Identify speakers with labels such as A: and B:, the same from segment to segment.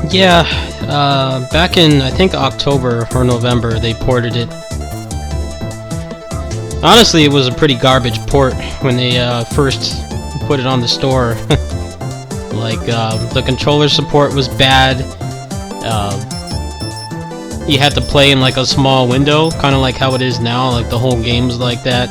A: Yeah, back in, I think, October or November, they ported it. Honestly, it was a pretty garbage port when they first put it on the store. Like, the controller support was bad. You had to play in like a small window, kind of like how it is now, like the whole game's like that.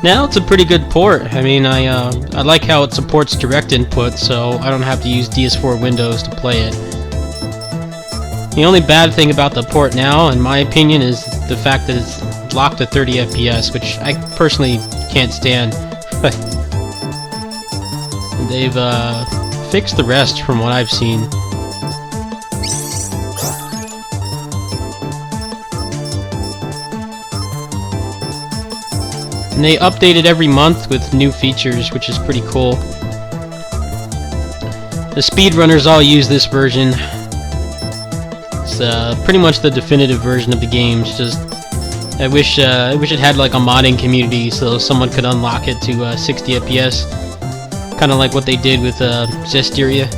A: Now it's a pretty good port. I mean, I like how it supports direct input, so I don't have to use DS4 Windows to play it. The only bad thing about the port now, in my opinion, is the fact that it's locked to 30 FPS, which I personally can't stand. They've fixed the rest from what I've seen. And they update it every month with new features, which is pretty cool. The speedrunners all use this version. It's pretty much the definitive version of the game. It's just, I wish it had like a modding community so someone could unlock it to 60 FPS, kind of like what they did with Zestiria.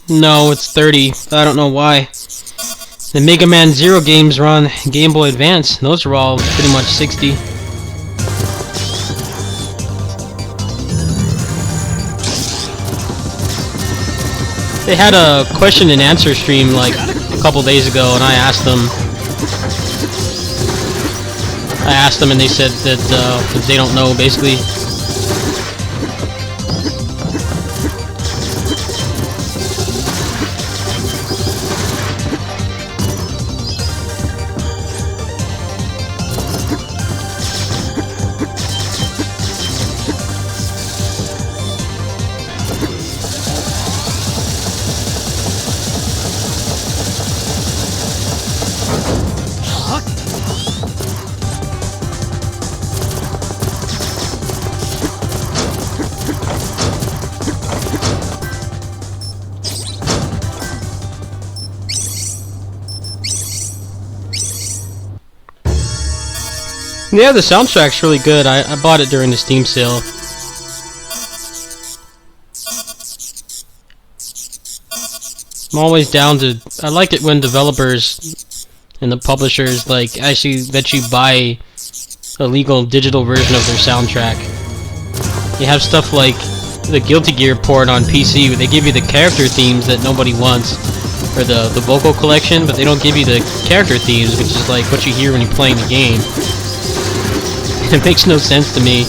A: No, it's 30. I don't know why. The Mega Man Zero games were on Game Boy Advance. Those are all pretty much 60. They had a question and answer stream like a couple days ago, and I asked them and they said that they don't know, basically. Yeah, the soundtrack's really good. I bought it during the Steam sale. I'm always down to... I like it when developers and the publishers like actually let you buy a legal digital version of their soundtrack. You have stuff like the Guilty Gear port on PC where they give you the character themes that nobody wants, or the vocal collection, but they don't give you the character themes, which is like what you hear when you're playing the game. It makes no sense to me.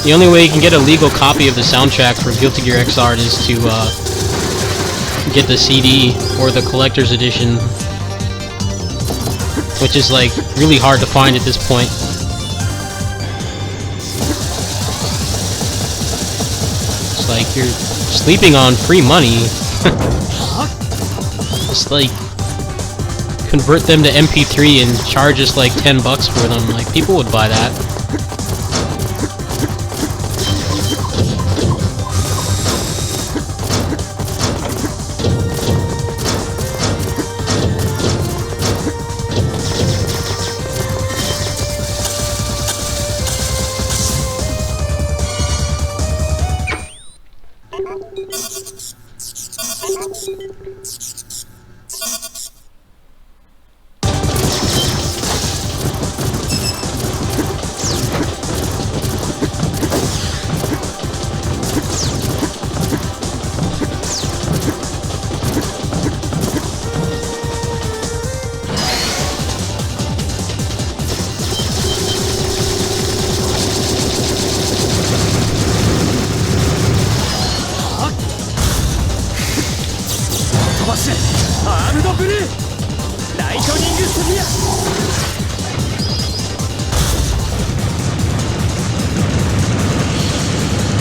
A: The only way you can get a legal copy of the soundtrack for Guilty Gear XR is to get the CD or the collector's edition, which is like really hard to find at this point. It's like you're sleeping on free money. It's like convert them to MP3 and charge us like $10 for them. Like, people would buy that.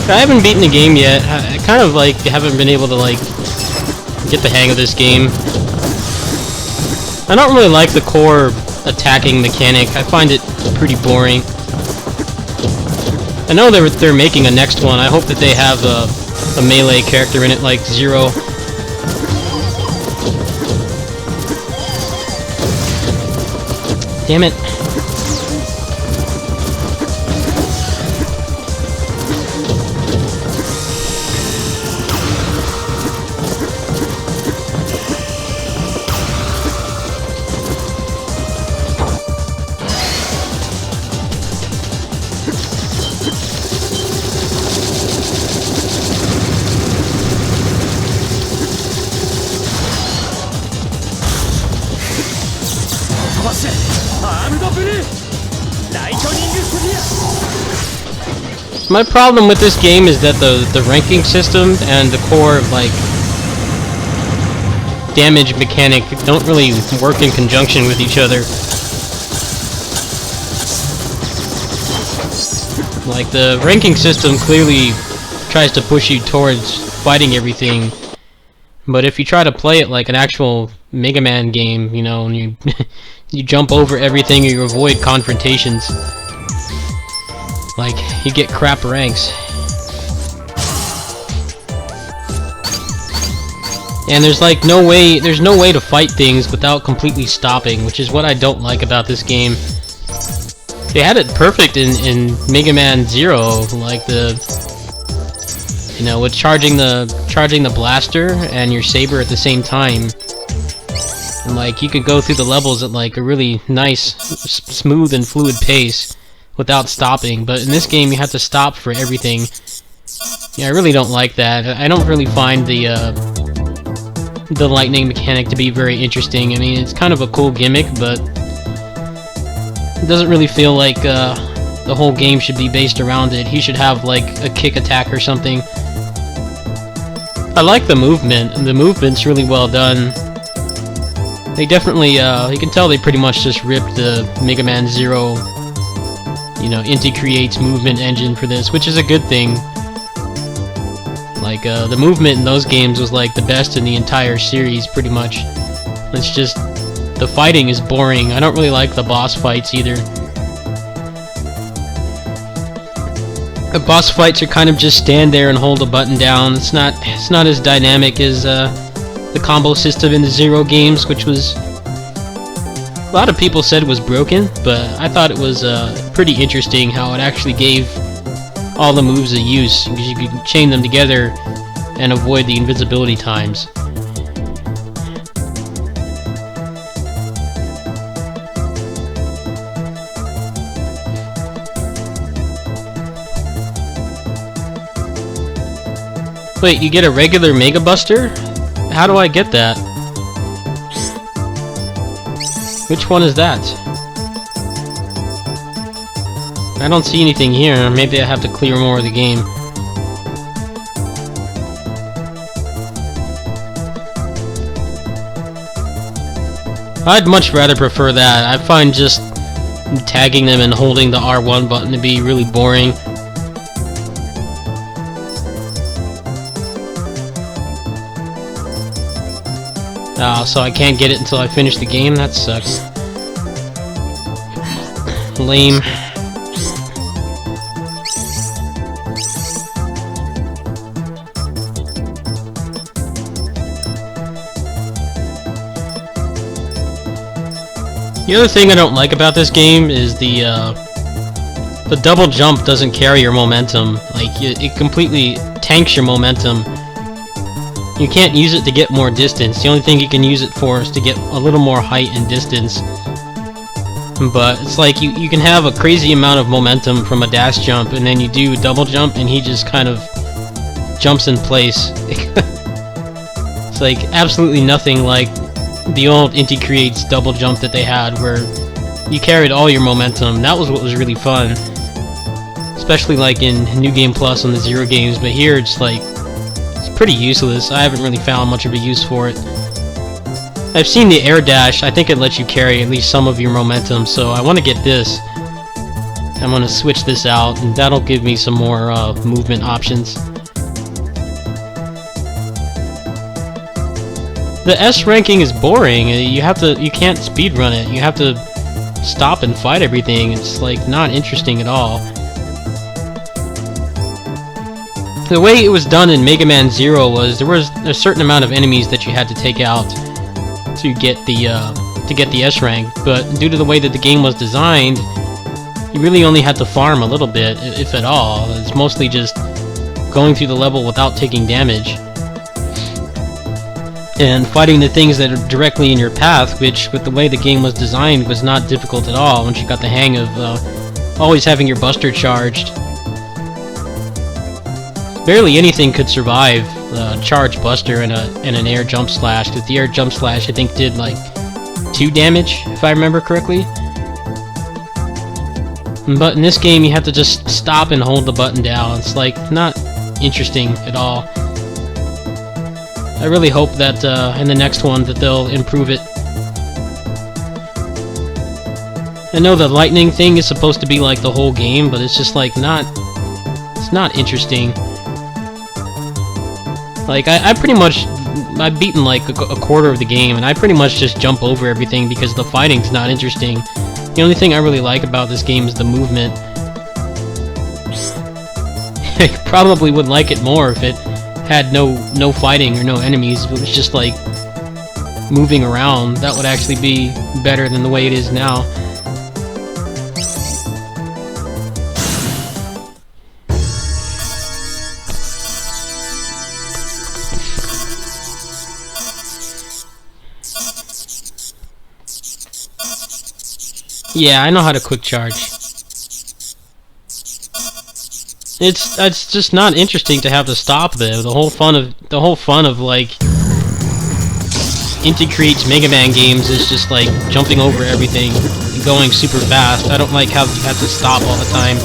A: I haven't beaten the game yet. I kind of like haven't been able to like get the hang of this game. I don't really like the core attacking mechanic. I find it pretty boring. I know they're making a next one. I hope that they have a melee character in it like Zero. Damn it. My problem with this game is that the ranking system and the core like damage mechanic don't really work in conjunction with each other. Like the ranking system clearly tries to push you towards fighting everything, but if you try to play it like an actual Mega Man game, you know, and you you jump over everything or you avoid confrontations, like, you get crap ranks. And there's like no way to fight things without completely stopping, which is what I don't like about this game. They had it perfect in Mega Man Zero, like you know, with charging the blaster and your saber at the same time. And like, you could go through the levels at like a really nice, smooth and fluid pace without stopping, but in this game you have to stop for everything. Yeah, I really don't like that. I don't really find the lightning mechanic to be very interesting. I mean, it's kind of a cool gimmick, but it doesn't really feel like the whole game should be based around it. He should have like a kick attack or something. I like the movement, and the movement's really well done. They definitely, you can tell they pretty much just ripped the Mega Man Zero, you know, Inti Creates movement engine for this, which is a good thing. Like, the movement in those games was like the best in the entire series, pretty much. It's just, the fighting is boring. I don't really like the boss fights either. The boss fights are kind of just stand there and hold a button down. It's not as dynamic as the combo system in the Zero games, which was, a lot of people said was broken, but I thought it was pretty interesting how it actually gave all the moves a use, because you could chain them together and avoid the invisibility times. Wait, you get a regular Mega Buster? How do I get that? Which one is that? I don't see anything here. Maybe I have to clear more of the game. I'd much rather prefer that. I find just tagging them and holding the R1 button to be really boring. So I can't get it until I finish the game? That sucks. Lame. The other thing I don't like about this game is the double jump doesn't carry your momentum. Like, it completely tanks your momentum. You can't use it to get more distance. The only thing you can use it for is to get a little more height and distance. But it's like you can have a crazy amount of momentum from a dash jump, and then you do a double jump and he just kind of jumps in place. It's like absolutely nothing like the old Inti Creates double jump that they had, where you carried all your momentum. That was what was really fun, especially like in New Game Plus on the Zero games. But here it's like, it's pretty useless. I haven't really found much of a use for it. I've seen the air dash. I think it lets you carry at least some of your momentum, so I want to get this. I'm going to switch this out, and that'll give me some more The S ranking is boring. You can't speedrun it. You have to stop and fight everything. It's like not interesting at all. The way it was done in Mega Man Zero was there was a certain amount of enemies that you had to take out to get the S rank, but due to the way that the game was designed, you really only had to farm a little bit, if at all. It's mostly just going through the level without taking damage and fighting the things that are directly in your path, which, with the way the game was designed, was not difficult at all once you got the hang of always having your buster charged. Barely anything could survive charge buster and an air jump slash, because the air jump slash I think did like 2 damage, if I remember correctly. But in this game you have to just stop and hold the button down. It's like not interesting at all. I really hope that in the next one that they'll improve it. I know the lightning thing is supposed to be like the whole game, but it's just like it's not interesting. Like, I've beaten like a quarter of the game, and I pretty much just jump over everything because the fighting's not interesting. The only thing I really like about this game is the movement. I probably would like it more if it had no fighting or no enemies. It was just like moving around. That would actually be better than the way it is now. Yeah, I know how to quick charge. It's just not interesting to have to stop though. The whole fun of like Inti Creates Mega Man games is just like jumping over everything and going super fast. I don't like how you have to stop all the time.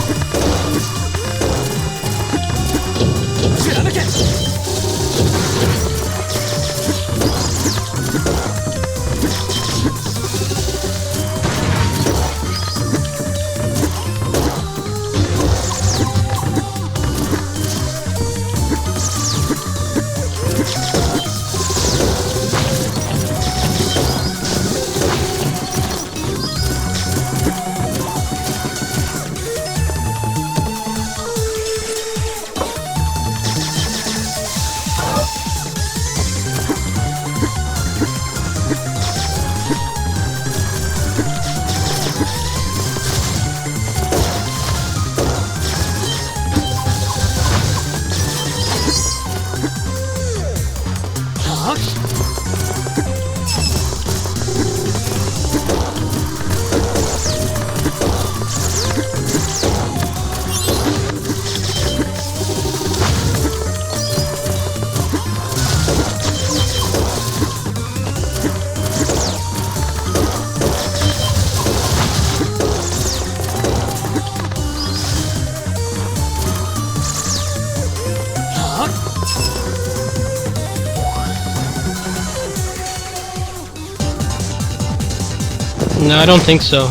A: No, I don't think so.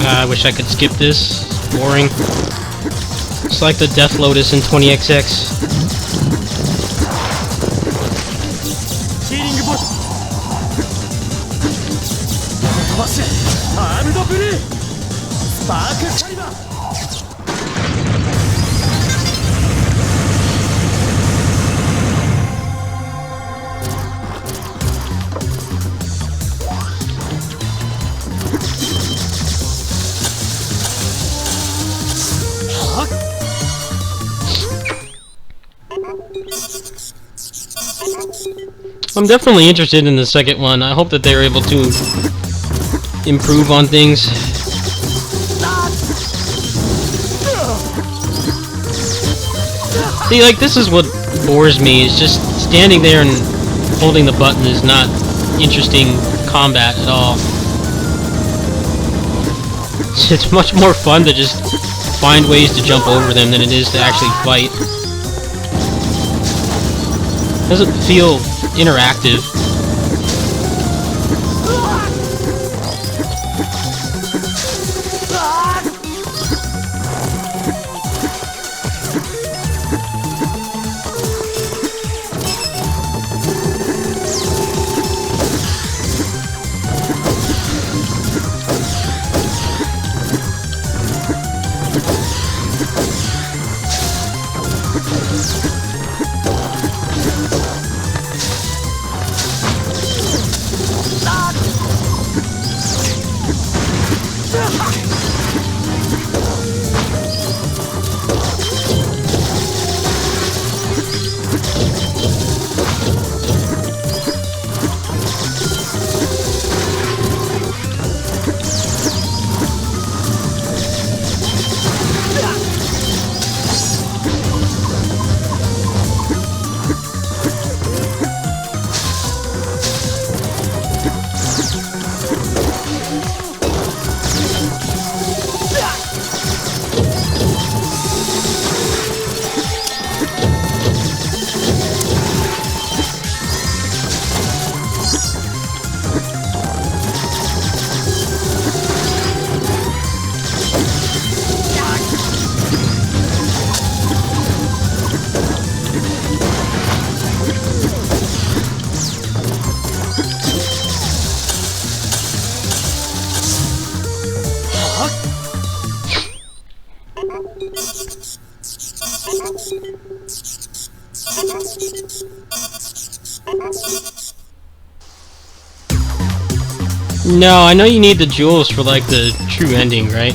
A: I wish I could skip this. It's boring. It's like the Death Lotus in 20XX. I'm definitely interested in the second one. I hope that they're able to improve on things. See, like, this is what bores me, is just standing there and holding the button is not interesting combat at all. It's much more fun to just find ways to jump over them than it is to actually fight. Doesn't feel interactive. No, I know you need the jewels for like the true ending, right?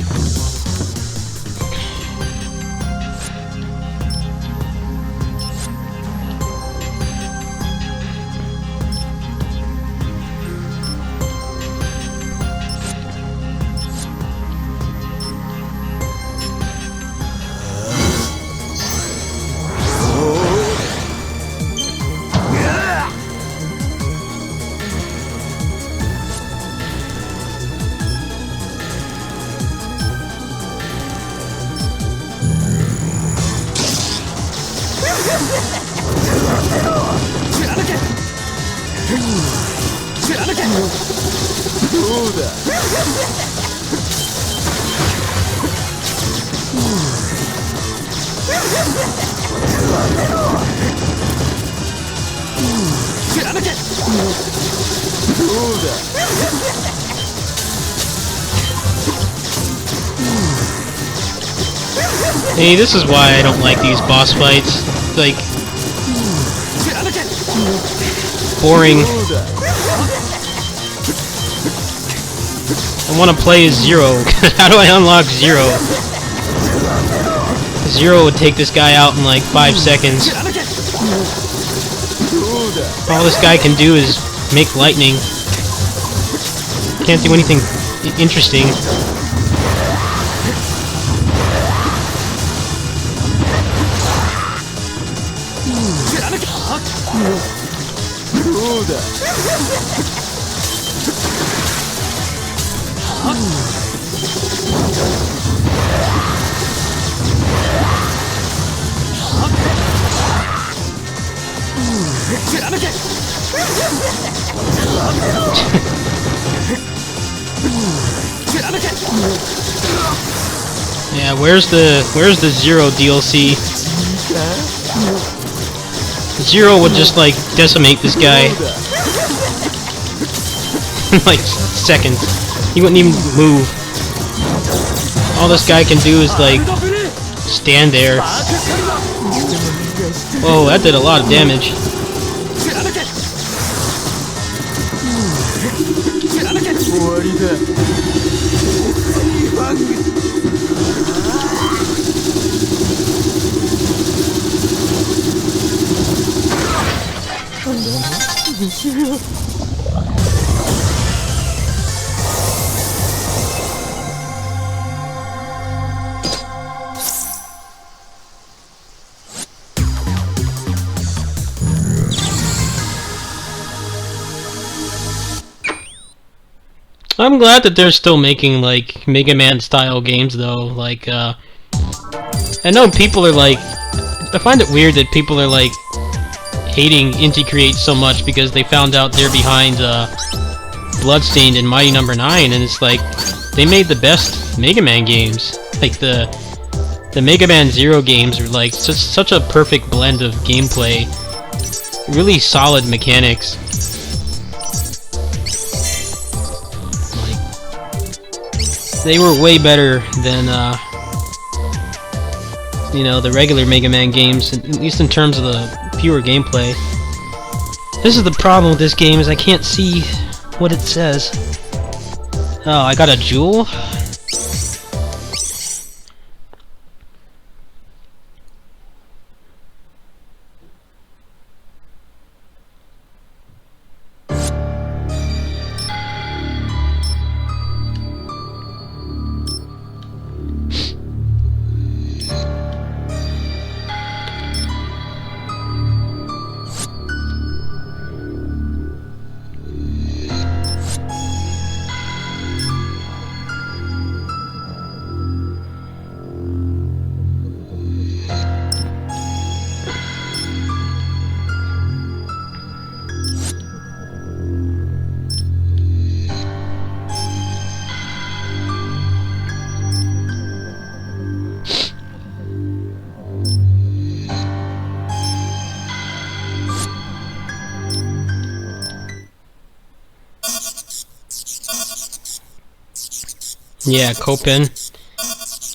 A: Hey, this is why I don't like these boss fights. Like, boring. I want to play as Zero. How do I unlock Zero? Zero would take this guy out in like 5 seconds. All this guy can do is make lightning. Can't do anything interesting. Yeah, where's the Zero DLC? Zero would just like decimate this guy in like seconds. He wouldn't even move. All this guy can do is like stand there. Whoa, that did a lot of damage. I'm glad that they're still making like Mega Man style games though. Like I know people are like, I find it weird that people are like hating Inti Create so much because they found out they're behind Bloodstained and Mighty Number 9, and it's like they made the best Mega Man games. Like the Mega Man Zero games are like such a perfect blend of gameplay, really solid mechanics. Like they were way better than you know, the regular Mega Man games, at least in terms of the pure gameplay. This is the problem with this game, is I can't see what it says. Oh, I got a jewel? Yeah, Copen.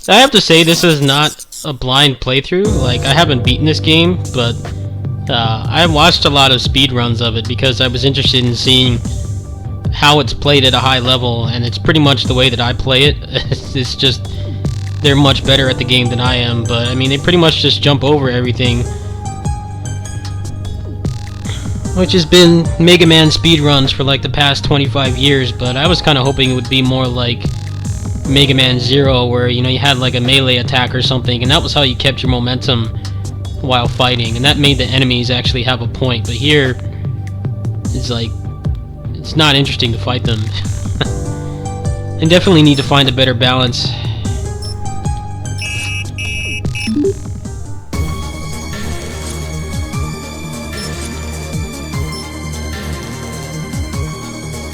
A: I have to say, this is not a blind playthrough. Like, I haven't beaten this game, but I watched a lot of speedruns of it because I was interested in seeing how it's played at a high level, and it's pretty much the way that I play it. It's just, they're much better at the game than I am, but I mean, they pretty much just jump over everything. Which has been Mega Man speedruns for like the past 25 years, but I was kind of hoping it would be more like Mega Man Zero, where, you know, you had like a melee attack or something, and that was how you kept your momentum while fighting, and that made the enemies actually have a point. But here, it's like, it's not interesting to fight them. I definitely need to find a better balance.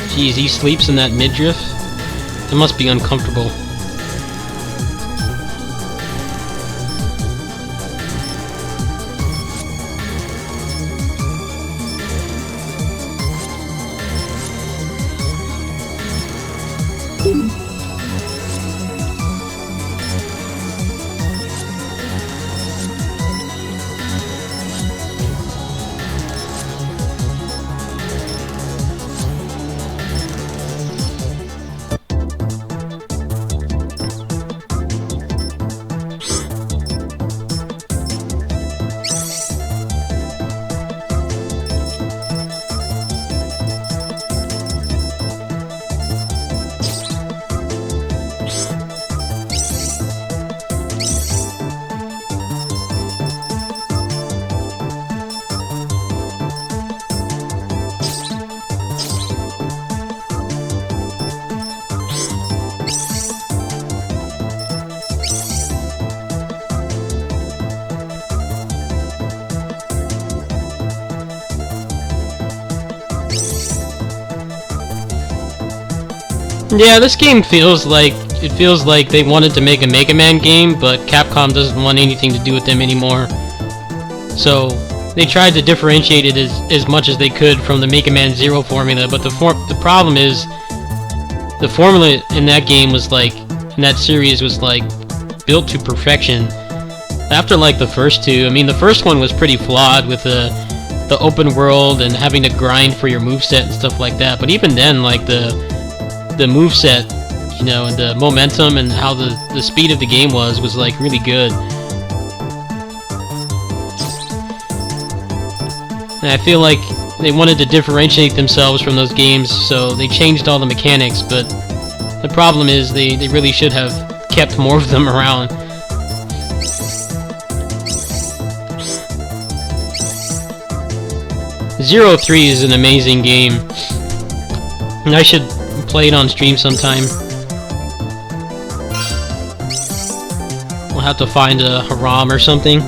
A: Jeez, he sleeps in that midriff? It must be uncomfortable. Yeah, this game feels like they wanted to make a Mega Man game, but Capcom doesn't want anything to do with them anymore. So they tried to differentiate it as much as they could from the Mega Man Zero formula, but the problem is the formula in that game was like, in that series was like built to perfection. After like the first two, I mean, the first one was pretty flawed with the open world and having to grind for your moveset and stuff like that, but even then, like the moveset, you know, and the momentum and how the speed of the game was like really good. And I feel like they wanted to differentiate themselves from those games, so they changed all the mechanics, but the problem is they really should have kept more of them around. Zero 3 is an amazing game, and I should play it on stream sometime. We'll have to find a ROM or something.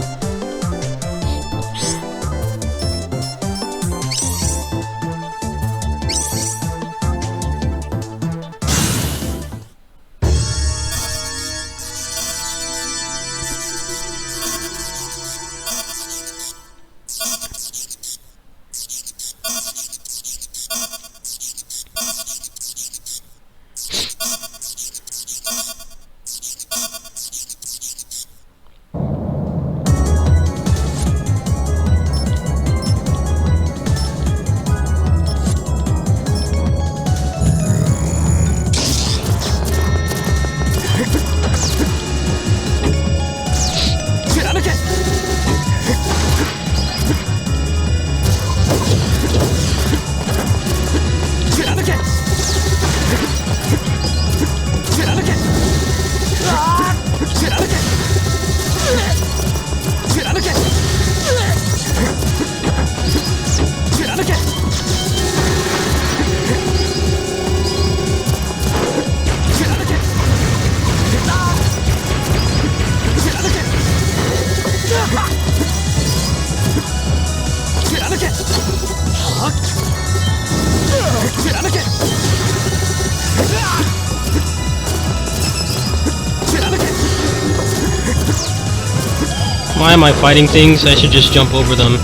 A: Why am I fighting things? I should just jump over them.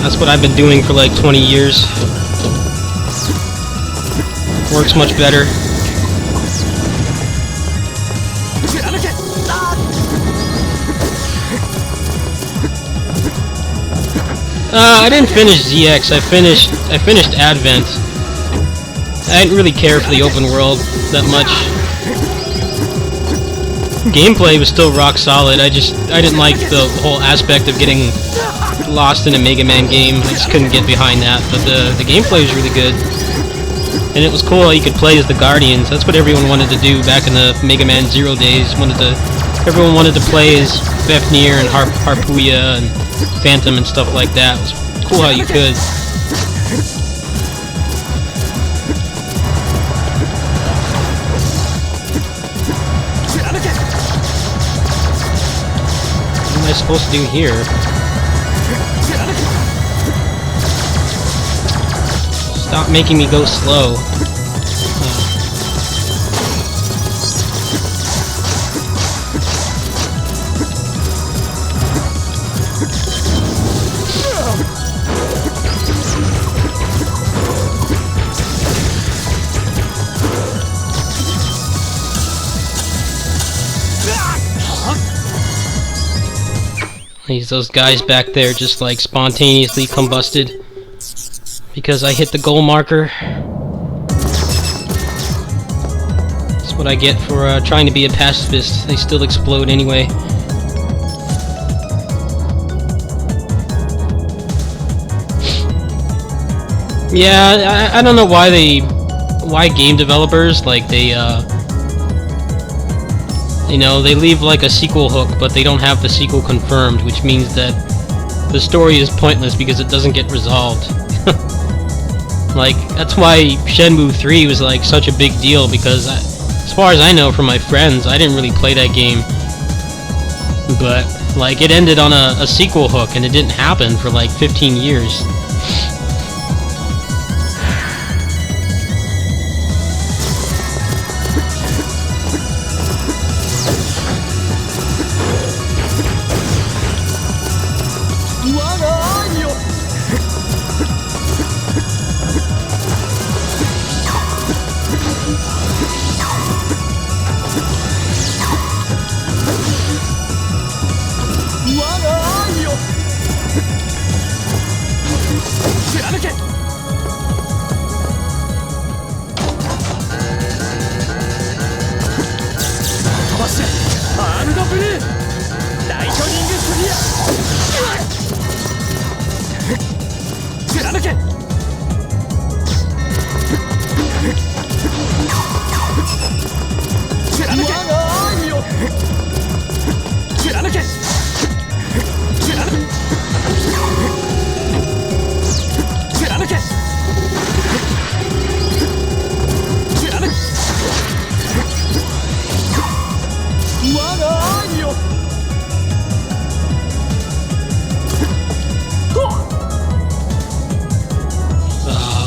A: That's what I've been doing for like 20 years. Works much better. I didn't finish ZX. I finished Advent. I didn't really care for the open world that much. Gameplay was still rock solid. I didn't like the whole aspect of getting lost in a Mega Man game. I just couldn't get behind that. But the gameplay was really good. And it was cool how you could play as the Guardians. That's what everyone wanted to do back in the Mega Man Zero days. Everyone wanted to play as Fafnir and Harpuya and Phantom and stuff like that. It was cool how you could. What am I supposed to do here? Stop making me go slow. Those guys back there just like spontaneously combusted because I hit the goal marker. That's what I get for trying to be a pacifist. They still explode anyway. Yeah, I don't know why game developers, like, you know, they leave like a sequel hook, but they don't have the sequel confirmed, which means that the story is pointless because it doesn't get resolved. Like, that's why Shenmue 3 was like such a big deal, because as far as I know from my friends, I didn't really play that game. But, like, it ended on a sequel hook, and it didn't happen for like 15 years.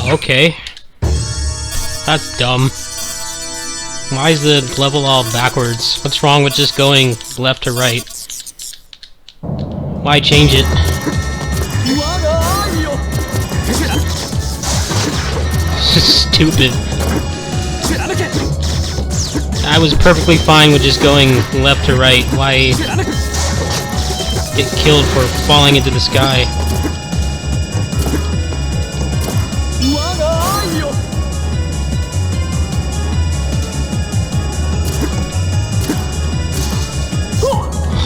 A: Okay. That's dumb. Why is the level all backwards? What's wrong with just going left to right? Why change it? Stupid. I was perfectly fine with just going left to right. Why get killed for falling into the sky?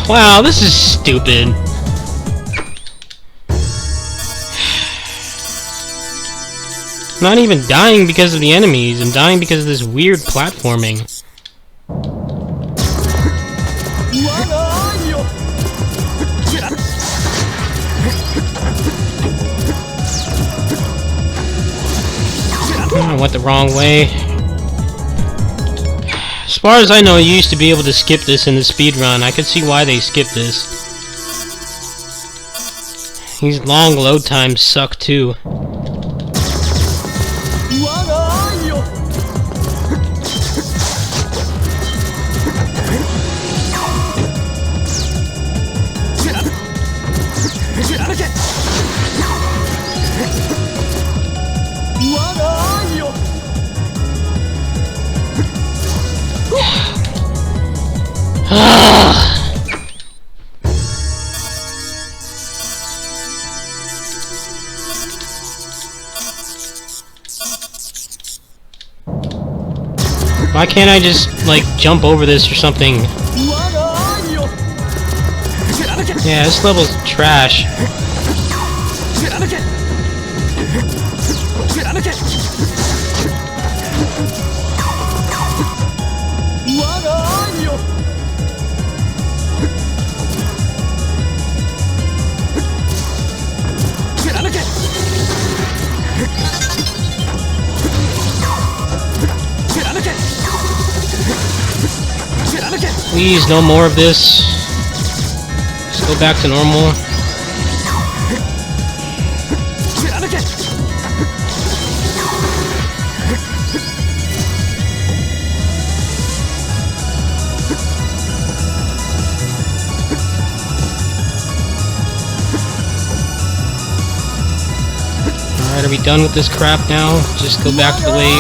A: Wow, this is stupid. I'm not even dying because of the enemies, I'm dying because of this weird platforming. I went the wrong way. As far as I know, you used to be able to skip this in the speedrun. I could see why they skipped this. These long load times suck too. Why can't I just, like, jump over this or something? Yeah, this level's trash. Please, no more of this. Just go back to normal. Alright, are we done with this crap now? Just go back to the way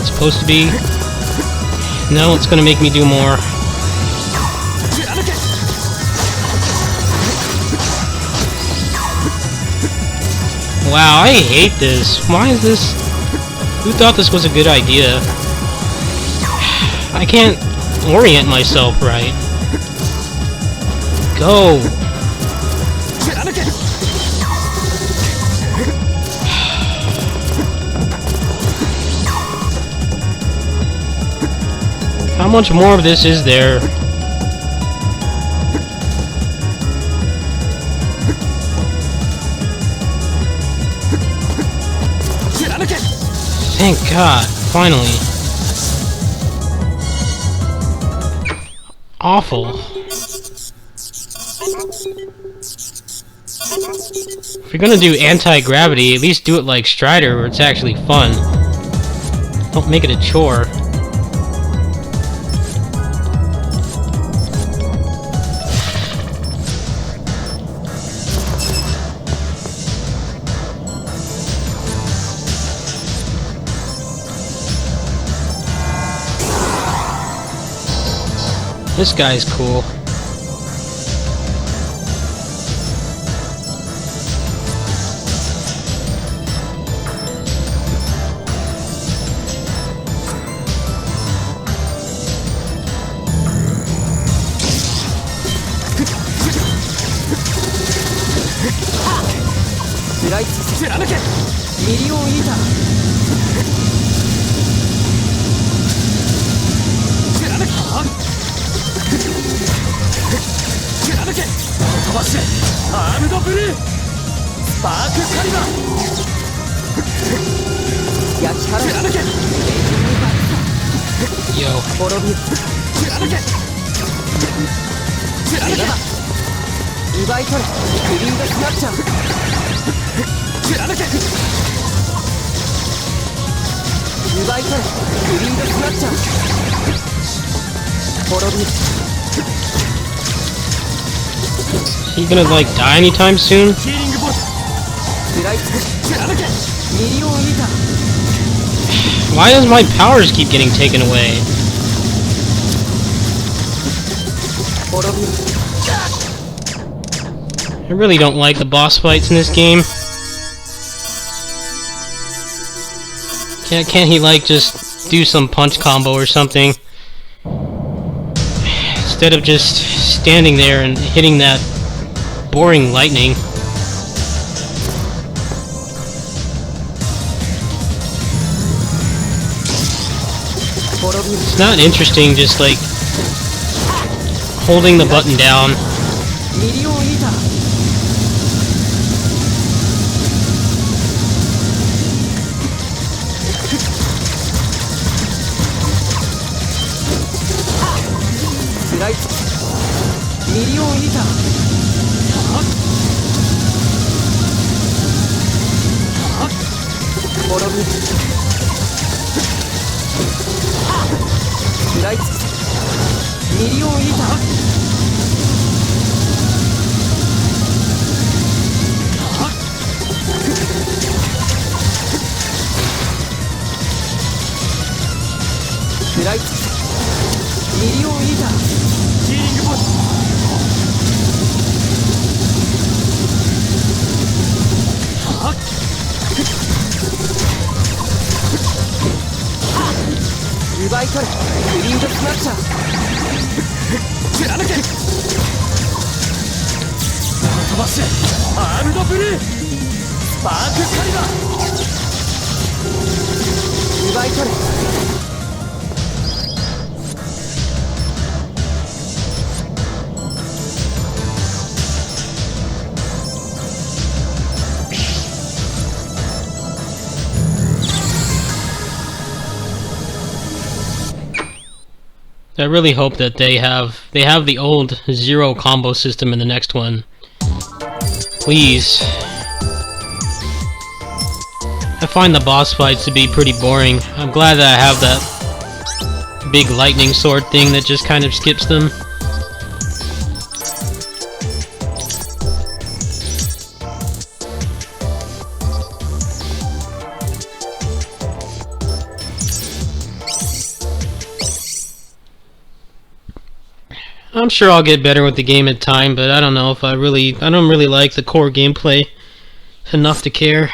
A: it's supposed to be. No, it's gonna make me do more. Wow, I hate this. Why is this? Who thought this was a good idea? I can't orient myself right. Go! How much more of this is there? Thank God, finally. Awful. If you're gonna do anti-gravity, at least do it like Strider, where it's actually fun. Don't make it a chore. This guy's cool. Yo. You gonna like die anytime soon? Why does my powers keep getting taken away? I really don't like the boss fights in this game. Can't he like just do some punch combo or something? Instead of just standing there and hitting that boring lightning. It's not interesting just like holding the button down.
B: い取れグリーンドスマッシャー貫け飛ばしアームドブルースパークカリバー奪い取れ
A: I really hope that they have the old Zero combo system in the next one. Please. I find the boss fights to be pretty boring. I'm glad that I have that big lightning sword thing that just kind of skips them. I'm sure I'll get better with the game in time, but I don't know if I don't really like the core gameplay enough to care.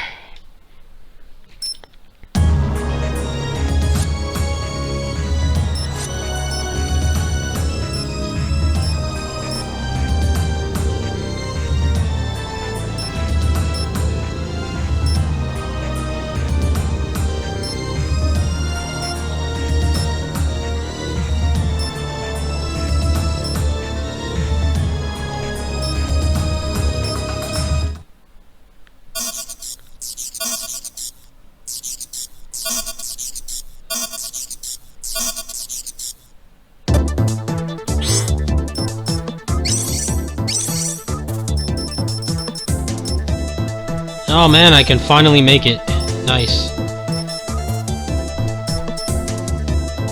A: Oh man, I can finally make it. Nice.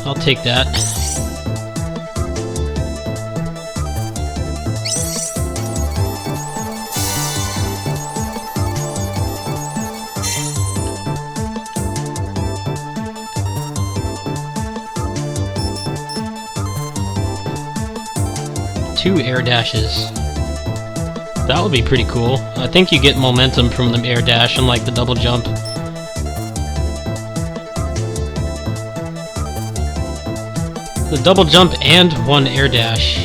A: I'll take that. Two air dashes. That would be pretty cool. I think you get momentum from the air dash, unlike the double jump. The double jump and one air dash.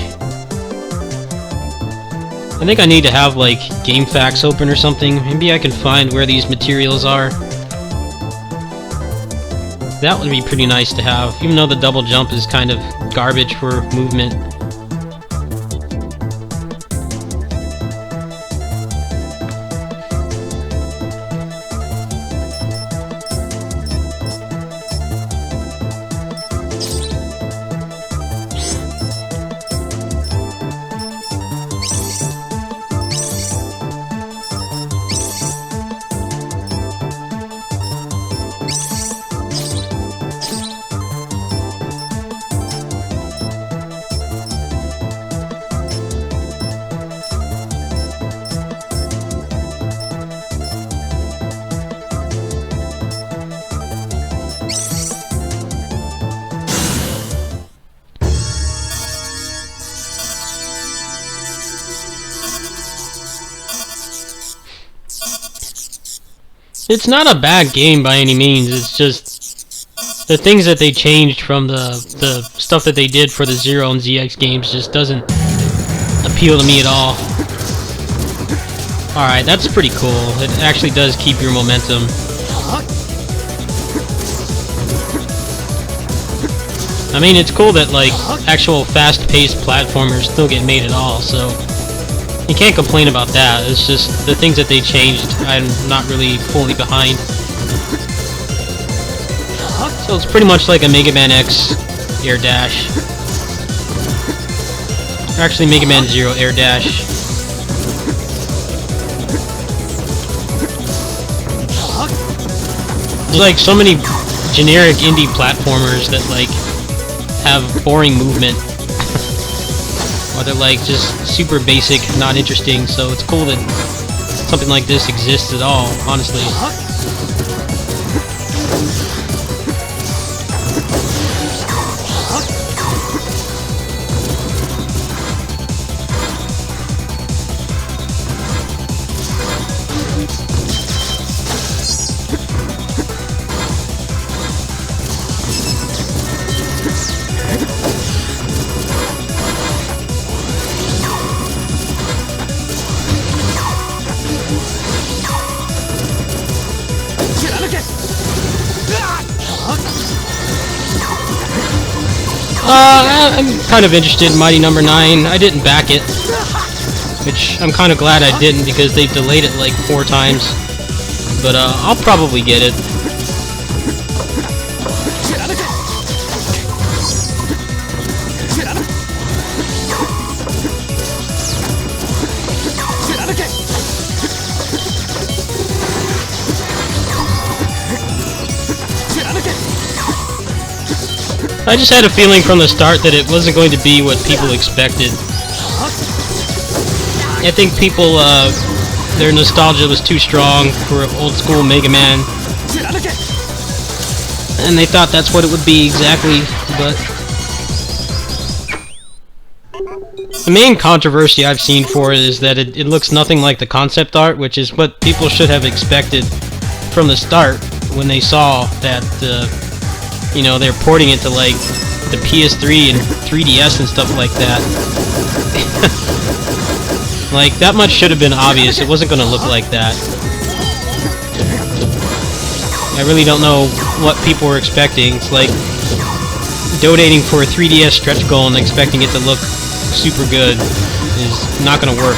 A: I think I need to have like GameFAQs open or something. Maybe I can find where these materials are. That would be pretty nice to have, even though the double jump is kind of garbage for movement. It's not a bad game by any means, it's just the things that they changed from the stuff that they did for the Zero and ZX games just doesn't appeal to me at all. Alright, that's pretty cool. It actually does keep your momentum. I mean, it's cool that like actual fast-paced platformers still get made at all, so you can't complain about that. It's just the things that they changed I'm not really fully behind. So it's pretty much like a Mega Man X air dash. Or actually Mega Man Zero air dash. There's like so many generic indie platformers that like have boring movement. Or they're like just super basic, not interesting, so it's cool that something like this exists at all, honestly. I'm kind of interested in Mighty Number 9. I didn't back it, which I'm kind of glad I didn't because they've delayed it like 4 times. But I'll probably get it. I just had a feeling from the start that it wasn't going to be what people expected. I think people, their nostalgia was too strong for old school Mega Man. And they thought that's what it would be exactly, but... The main controversy I've seen for it is that it looks nothing like the concept art, which is what people should have expected from the start when they saw that, you know, they're porting it to like the PS3 and 3DS and stuff like that. Like, that much should have been obvious. It wasn't going to look like that. I really don't know what people were expecting. It's like donating for a 3DS stretch goal and expecting it to look super good is not going to work.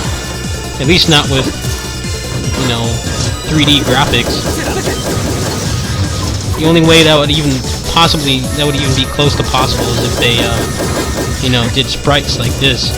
A: At least not with, you know, 3D graphics. The only way that would even be close to possible is if they, you know, did sprites like this.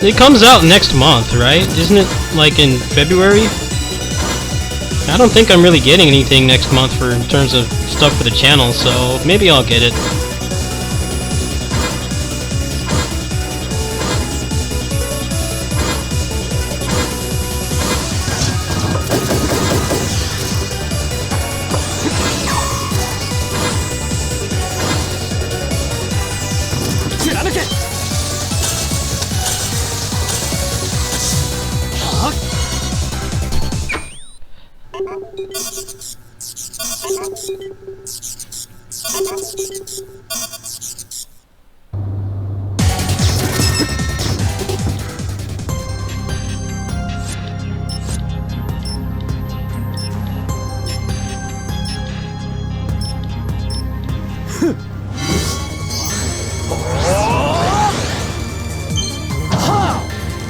A: It comes out next month, right? Isn't it like in February? I don't think I'm really getting anything next month in terms of stuff for the channel, so maybe I'll get it.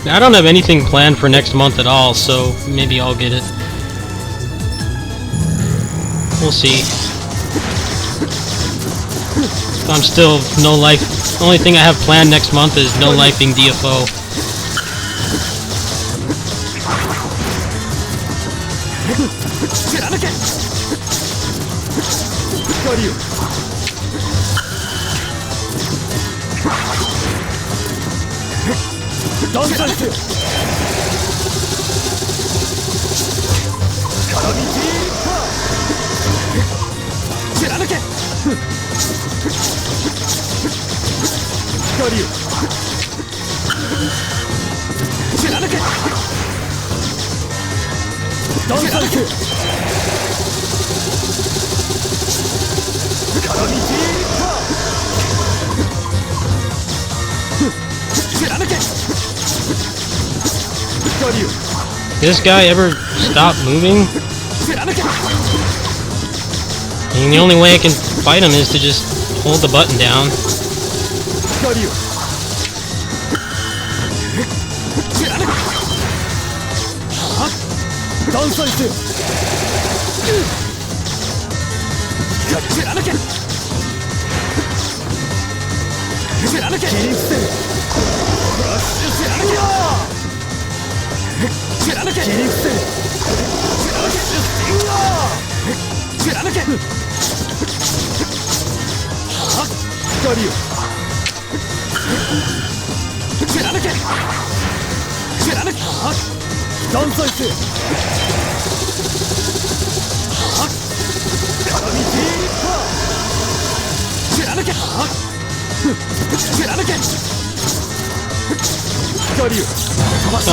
A: I don't have anything planned for next month at all, so maybe I'll get it. We'll see. I'm still no life. The only thing I have planned next month is no lifing DFO. This guy ever stop moving? I mean, the only way I can fight him is to just hold the button down.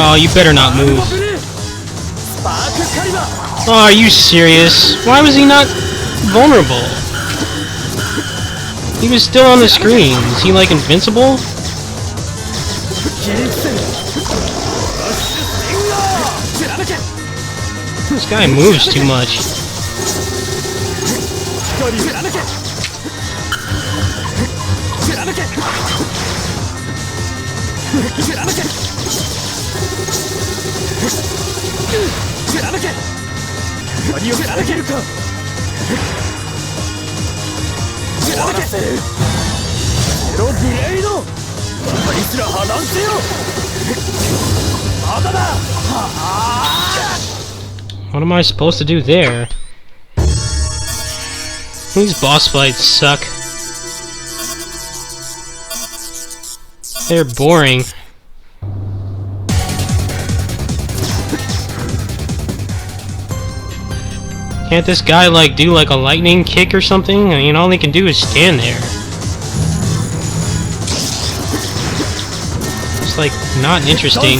A: Oh, you better not move. Oh, are you serious? Why was he not vulnerable? He was still on the screen. Is he like invincible? This guy moves too much. What am I supposed to do there? These boss fights suck. They're boring. Can't this guy like do like a lightning kick or something? I mean, all he can do is stand there. It's like not interesting.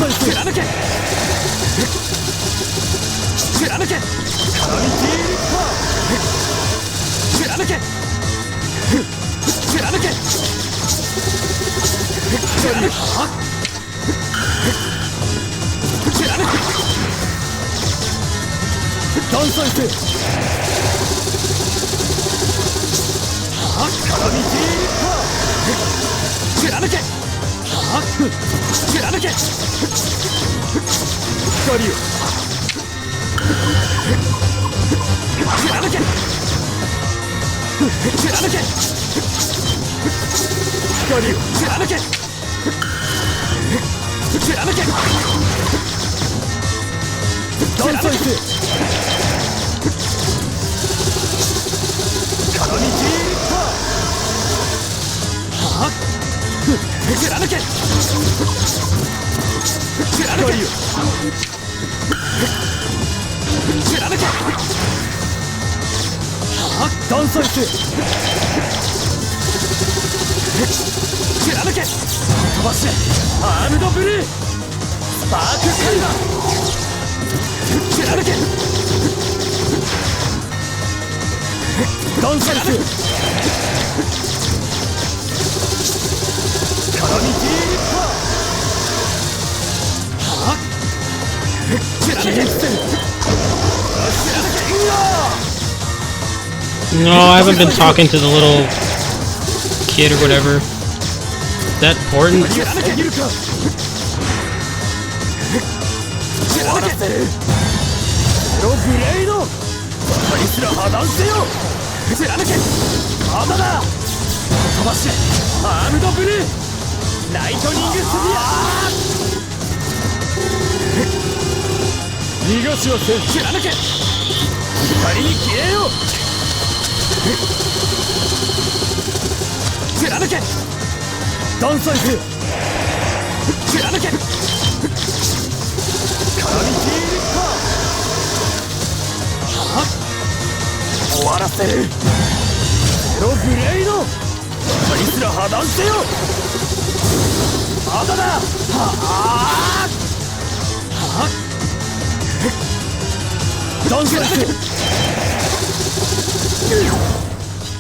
A: No, I haven't been talking to the little kid or whatever. Is that important?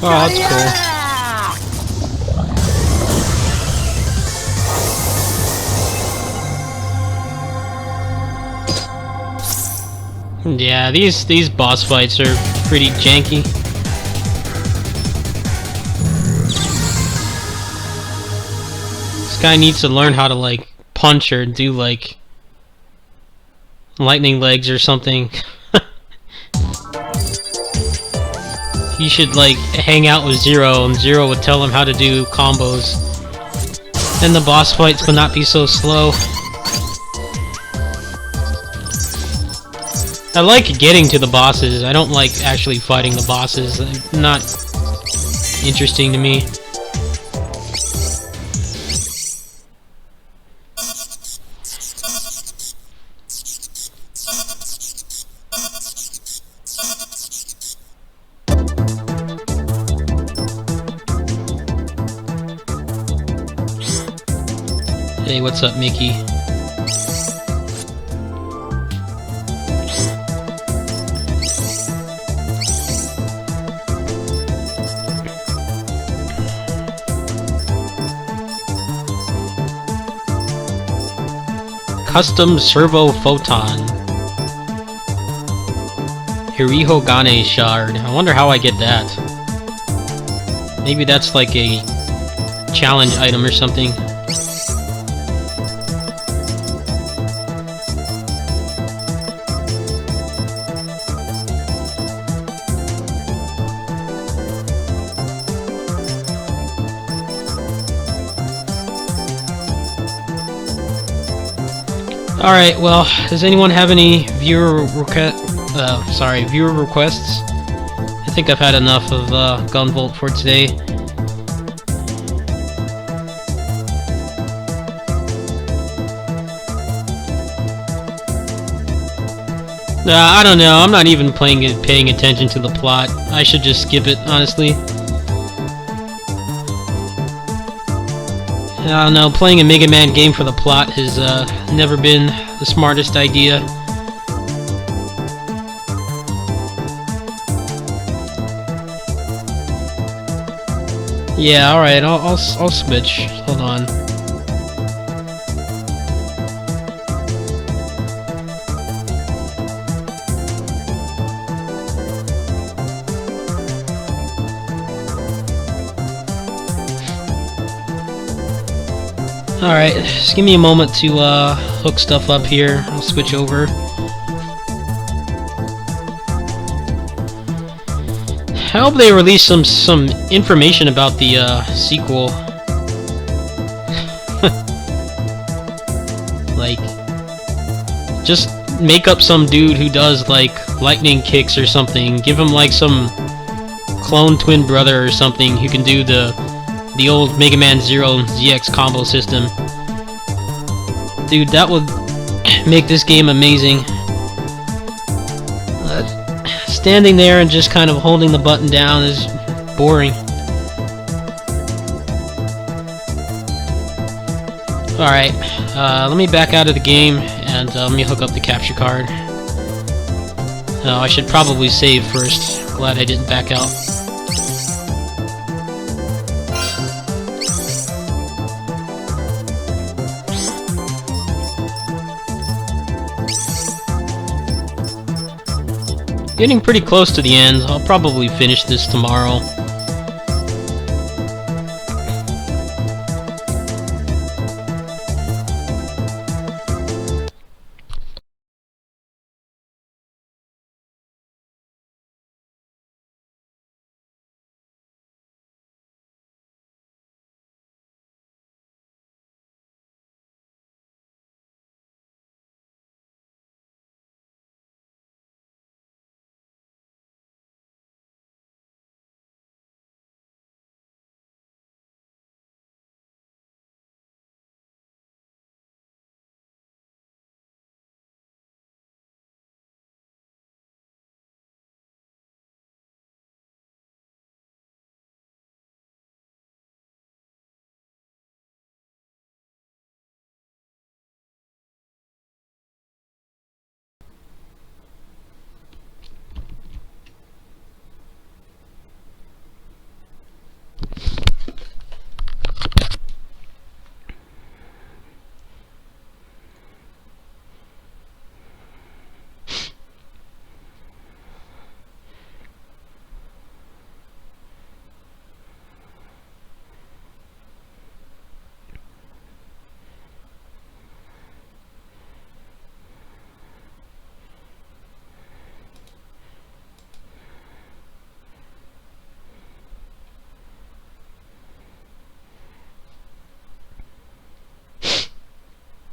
A: Oh, that's cool. Yeah, these boss fights are pretty janky. This guy needs to learn how to like punch or do like lightning legs or something. He should like hang out with Zero and Zero would tell him how to do combos. And the boss fights would not be so slow. I like getting to the bosses. I don't like actually fighting the bosses. Not interesting to me. Hey, what's up, Mickey? Custom Servo Photon. Hiriho Gane Shard. I wonder how I get that. Maybe that's like a challenge item or something. Alright, well, does anyone have any viewer requests? I think I've had enough of Gunvolt for today. I don't know, I'm not even paying attention to the plot. I should just skip it, honestly. I don't know, playing a Mega Man game for the plot has never been the smartest idea. Yeah, alright, I'll switch. Hold on. Alright, just give me a moment to hook stuff up here. I'll switch over. I hope they release some information about the sequel. Like, just make up some dude who does like lightning kicks or something. Give him like some clone twin brother or something who can do the old Mega Man Zero ZX combo system. Dude, that would make this game amazing. Standing there and just kind of holding the button down is boring. Alright, let me back out of the game and let me hook up the capture card. I should probably save first. Glad I didn't back out. Getting pretty close to the end. I'll probably finish this tomorrow.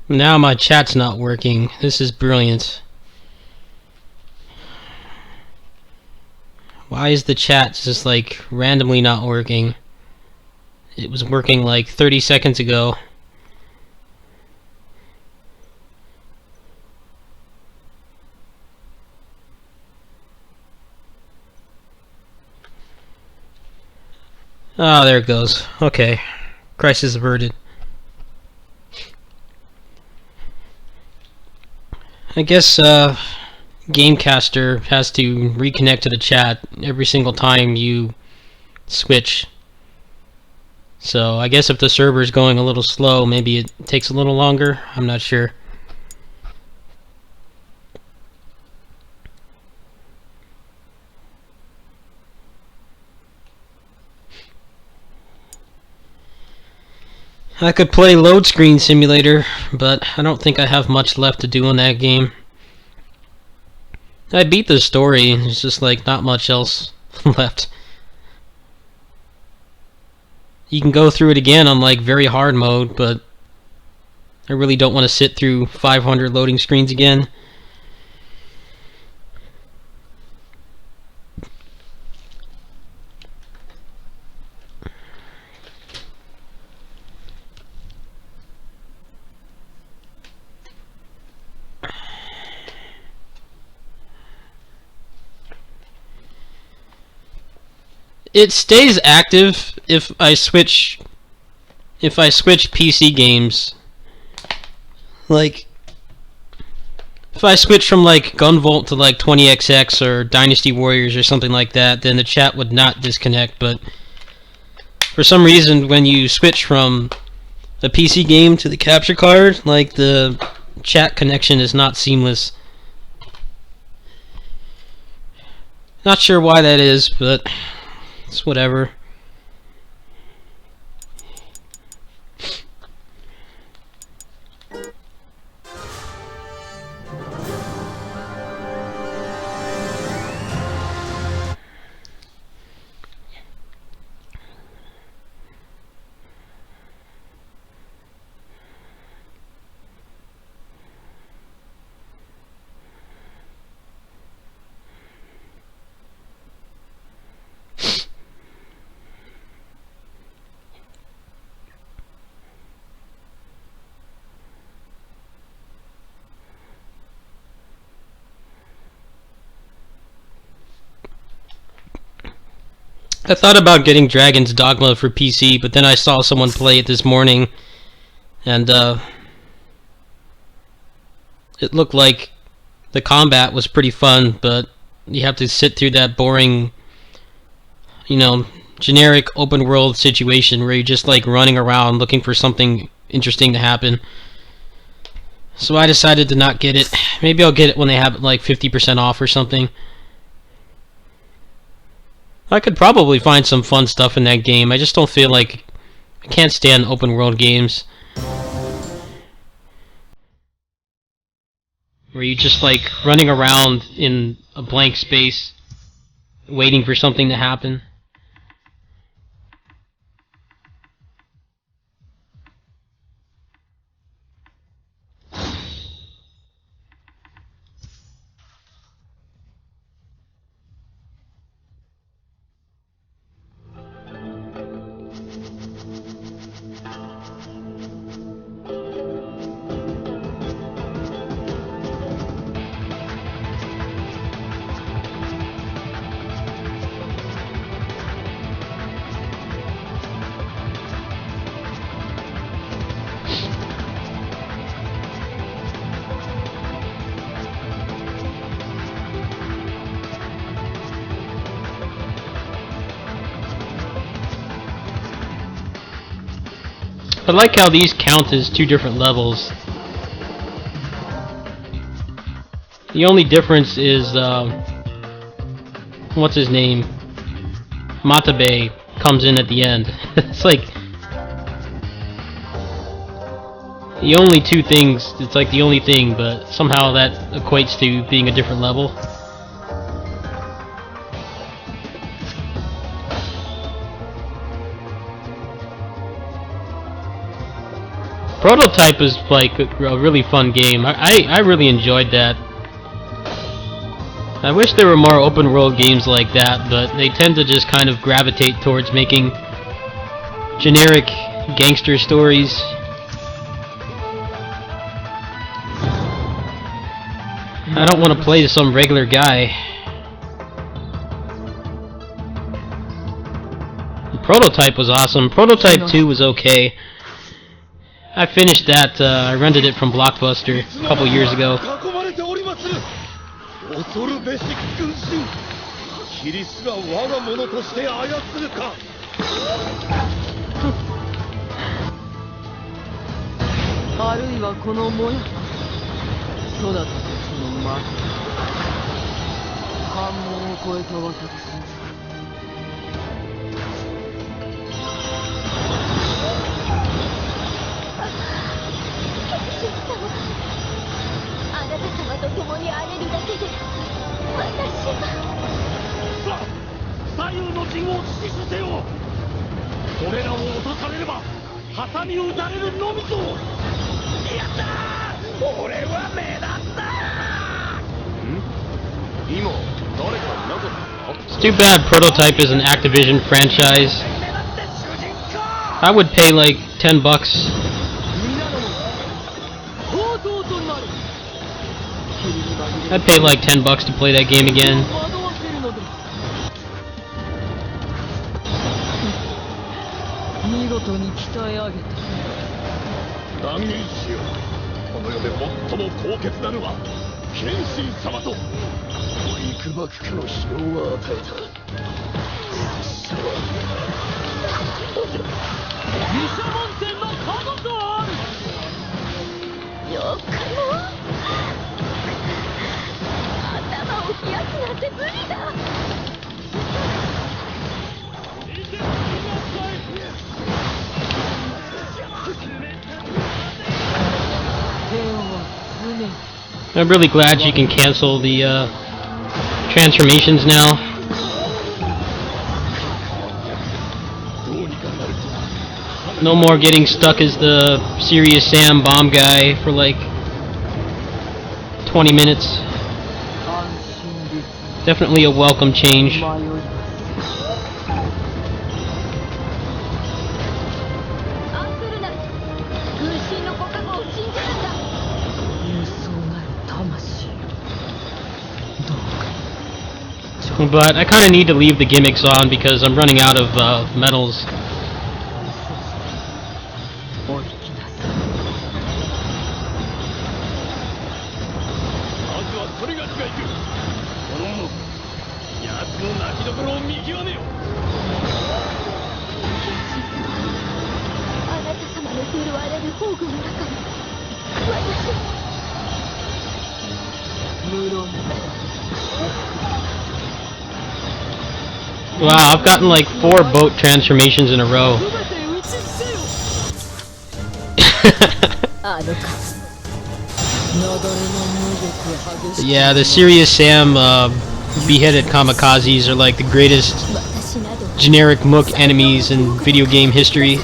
A: Now my chat's not working. This is brilliant. Why is the chat just like randomly not working? It was working like 30 seconds ago. Ah, there it goes. Okay. Crisis averted. I guess Gamecaster has to reconnect to the chat every single time you switch. So I guess if the server's going a little slow, maybe it takes a little longer. I'm not sure. I could play Load Screen Simulator, but I don't think I have much left to do in that game. I beat the story, it's just like not much else left. You can go through it again on like very hard mode, but I really don't want to sit through 500 loading screens again. It stays active if I switch PC games. Like if I switch from like Gunvolt to like 20XX or Dynasty Warriors or something like that, then the chat would not disconnect, but for some reason when you switch from the PC game to the capture card, like the chat connection is not seamless. Not sure why that is, but it's whatever. I thought about getting Dragon's Dogma for PC, but then I saw someone play it this morning, and it looked like the combat was pretty fun, but you have to sit through that boring, generic open world situation where you're just like running around looking for something interesting to happen. So I decided to not get it. Maybe I'll get it when they have it like 50% off or something. I could probably find some fun stuff in that game. I just don't feel like... I can't stand open world games where you just like running around in a blank space waiting for something to happen. I like how these count as two different levels. The only difference is, what's his name? Matabe comes in at the end. It's like the only two things, it's like the only thing, but somehow that equates to being a different level. Prototype is like a really fun game. I really enjoyed that. I wish there were more open world games like that, but they tend to just kind of gravitate towards making generic gangster stories. I don't want to play as some regular guy. Prototype was awesome. Prototype 2 was okay. I finished that, I rented it from Blockbuster a couple years ago.
B: 恐るべし軍神キリスが我が物として操るかあるいはこのもや育った時の魔関門を越えた私あなた様と共に荒れるだけで私はさあ左右の陣を死守せよこれらを落とされれば挟み撃たれるのみぞやったー俺は目立った今誰かいなかった
A: It's too bad Prototype is an Activision franchise. I would pay like $10. I'd pay like $10 to play that game again. 見事に鍛え上げた断言しようこの世で最も高潔なのは剣心様と幾ばくかの疲労を与えた毘沙門天の加護とあるよかろう頭を冷やすなんて無理だI'm really glad you can cancel the transformations now. No more getting stuck as the Serious Sam bomb guy for like 20 minutes. Definitely a welcome change. But I kind of need to leave the gimmicks on because I'm running out of medals. Wow, I've gotten like 4 boat transformations in a row. Yeah, the Serious Sam beheaded kamikazes are like the greatest generic mook enemies in video game history.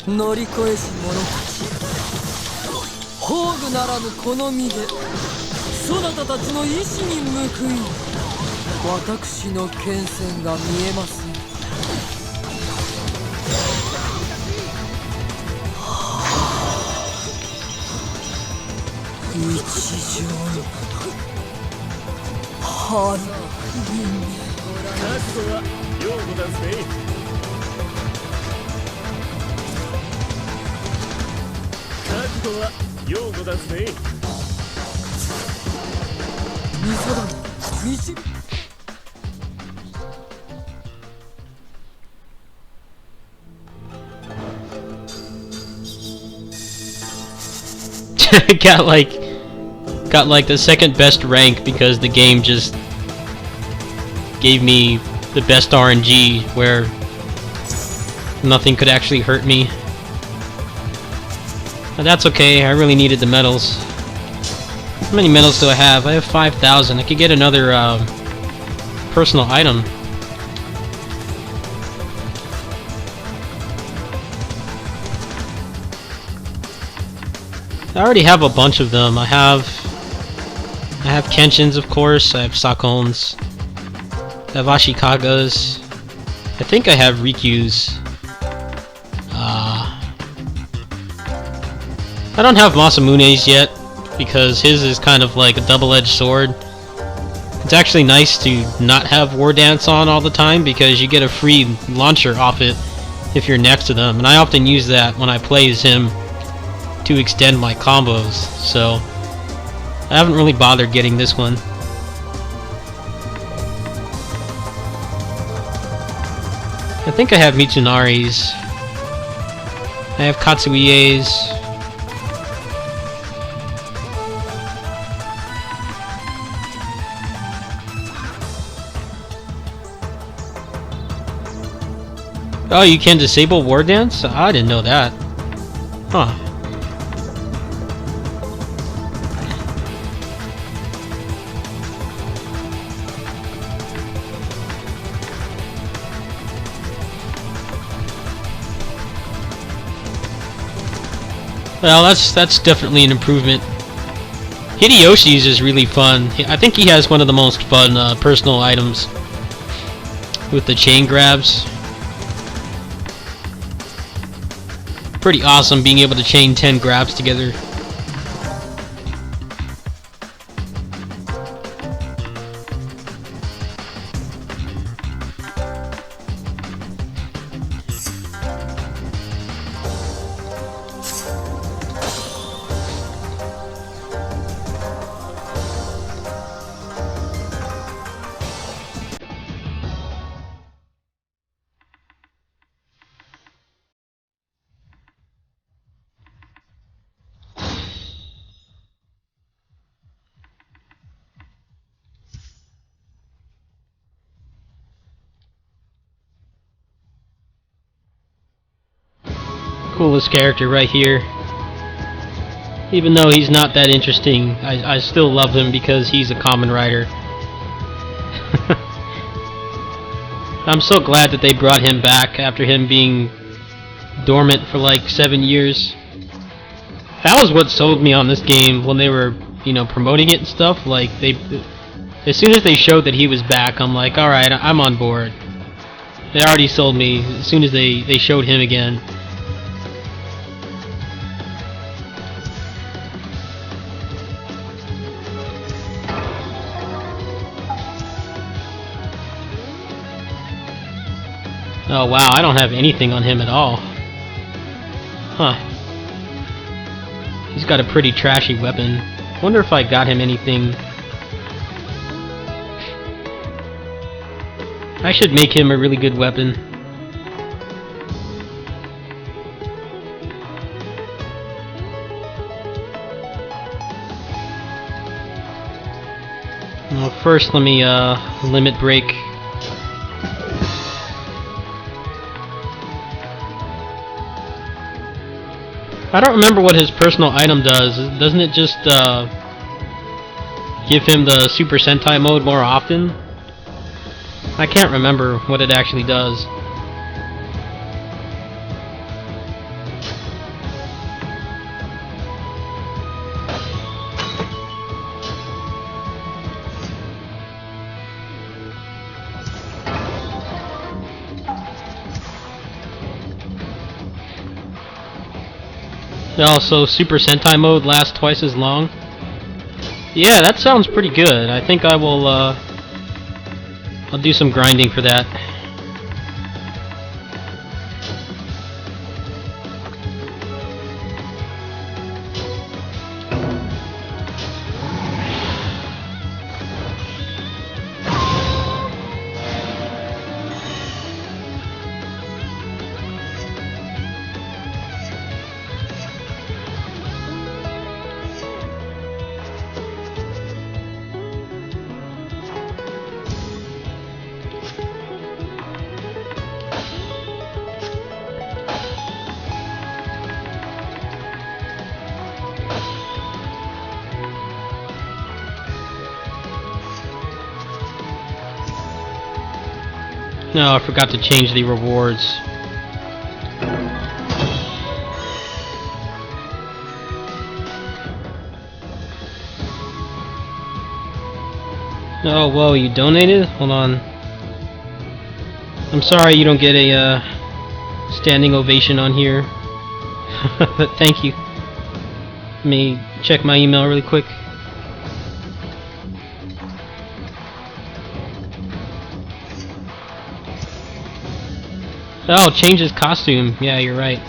C: 乗り越えし者たち、宝具ならぬこの身でそなたたちの意志に報い、私の剣線が見えません。一条の花人間、
B: 覚悟はようござんすね。覚悟はようござんすね。
C: 見定め導く。
A: got like the second best rank because the game just gave me the best RNG where nothing could actually hurt me. But that's okay, I really needed the medals. How many medals do I have? I have 5,000. I could get another personal item. I already have a bunch of them. I have Kenshins, of course. I have Sakons. I have Ashikagas. I think I have Rikyus. I don't have Masamune's yet because his is kind of like a double-edged sword. It's actually nice to not have War Dance on all the time because you get a free launcher off it if you're next to them, and I often use that when I play as him to extend my combos, so I haven't really bothered getting this one. I think I have Mitsunari's. I have Katsuie's. Oh, you can disable War Dance? I didn't know that. Huh. Well, that's definitely an improvement. Hideyoshi's is really fun. I think he has one of the most fun personal items with the chain grabs. Pretty awesome being able to chain 10 grabs together. Coolest character right here. Even though he's not that interesting, I still love him because he's a common rider. I'm so glad that they brought him back after him being dormant for like 7 years. That was what sold me on this game when they were, you know, promoting it and stuff. Like, as soon as they showed that he was back, I'm like, alright, I'm on board. They already sold me as soon as they showed him again. Oh wow, I don't have anything on him at all. Huh. He's got a pretty trashy weapon. Wonder if I got him anything. I should make him a really good weapon. Well, first let me limit break. I don't remember what his personal item does. Doesn't it just give him the Super Sentai mode more often? I can't remember what it actually does. Also, Super Sentai mode lasts twice as long. Yeah, that sounds pretty good. I think I will, I'll do some grinding for that. No, I forgot to change the rewards. Oh, whoa, you donated? Hold on. I'm sorry you don't get a standing ovation on here. But thank you. Let me check my email really quick. Oh, change his costume. Yeah, you're right.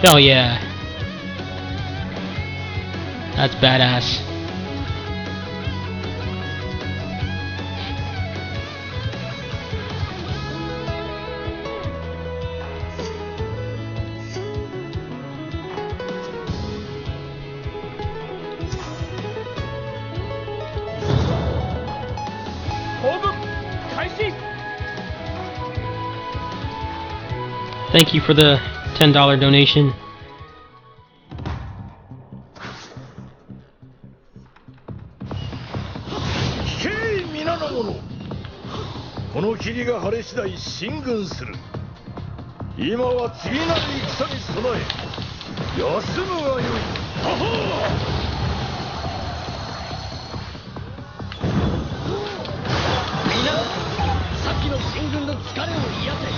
A: Oh yeah. That's badass. Thank you for the $10 donation.
B: Hey, 皆の者、この霧が晴れ次第進軍する。今は次なる戦に備え、休むがよい。はは皆、さっきの進軍の疲れを癒せ。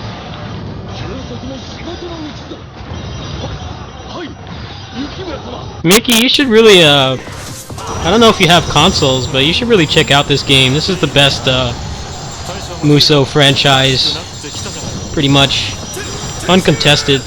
A: Mickey, you should really, I don't know if you have consoles, but you should really check out this game. This is the best, Muso franchise. Pretty much. Uncontested.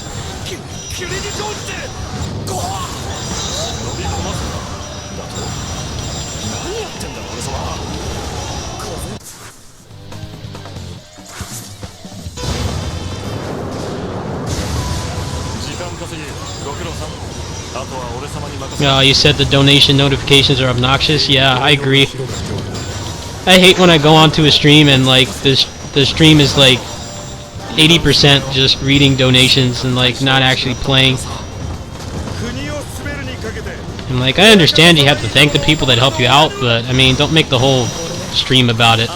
A: You said the donation notifications are obnoxious? Yeah, I agree. I hate when I go onto a stream and like the stream is like 80% just reading donations and like not actually playing. And like I understand you have to thank the people that help you out, but I mean don't make the whole stream about it.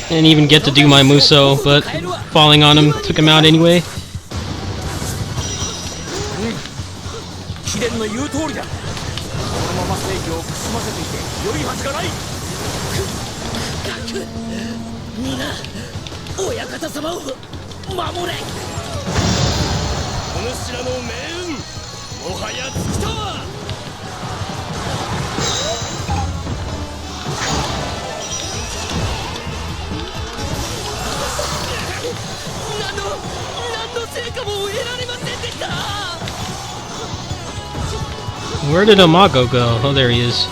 A: Didn't even get to do my Muso, but falling on him took him out anyway.
B: 頭の命運もはや尽きたわ。何の成果も得られませんでした。
A: Where did Amago go? Oh, there he is.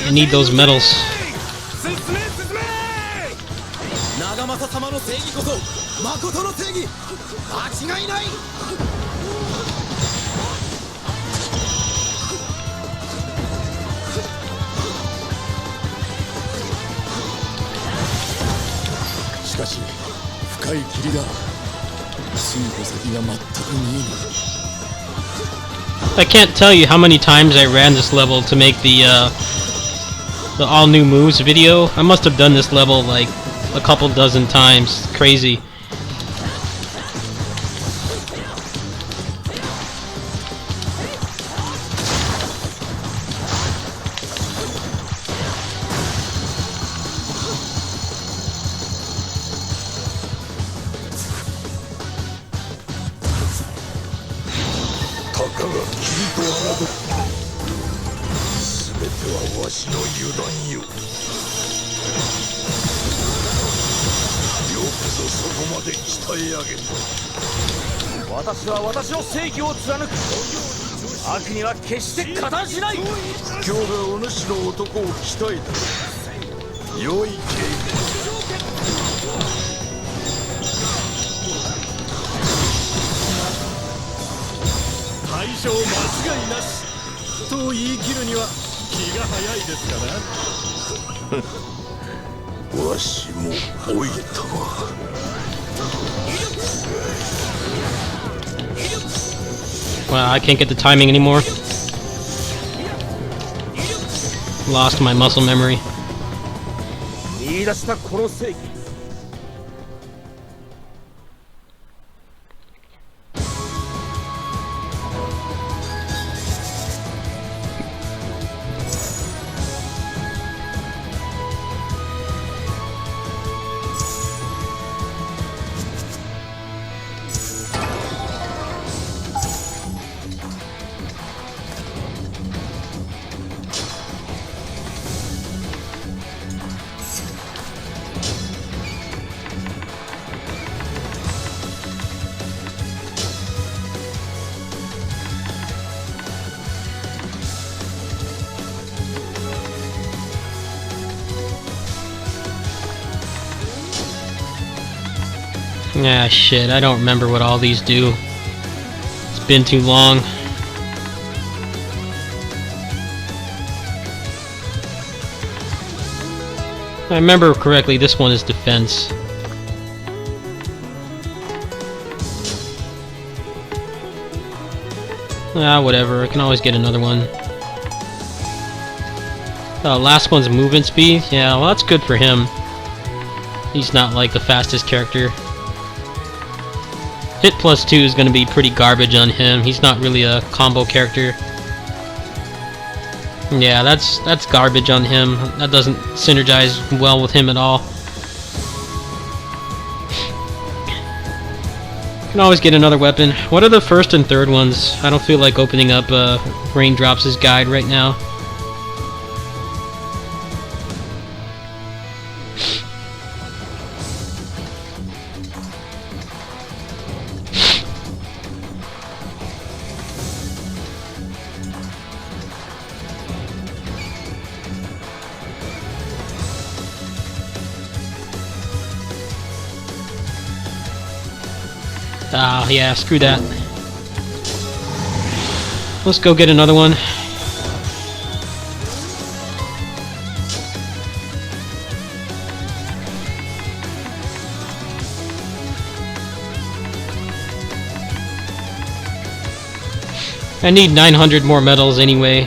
A: I need those medals.
B: 進め進め。長政様の正義こそ誠の正義。間違いない。しかし深い霧だ。進歩先が全く見えない。
A: I can't tell you how many times I ran this level to make the all new moves video. I must have done this level like a couple dozen times. Crazy.
B: 私は私の正義を貫く。悪には決して加担しない。今日がお主の男を鍛えた。良い経験。大将間違いなしと言い切るには気が早いですから。わしも老いたわ。
A: Wow, I can't get the timing anymore. Lost my muscle memory.
B: 見出したこの正義。
A: Ah, shit, I don't remember what all these do. It's been too long. If I remember correctly, this one is defense. Ah, whatever, I can always get another one. Last one's movement speed? Yeah, well that's good for him. He's not like the fastest character. Hit plus 2 is going to be pretty garbage on him. He's not really a combo character. Yeah, that's garbage on him. That doesn't synergize well with him at all. Can always get another weapon. What are the first and third ones? I don't feel like opening up Raindrops' guide right now. Ah, yeah, screw that. Let's go get another one. I need 900 more medals anyway.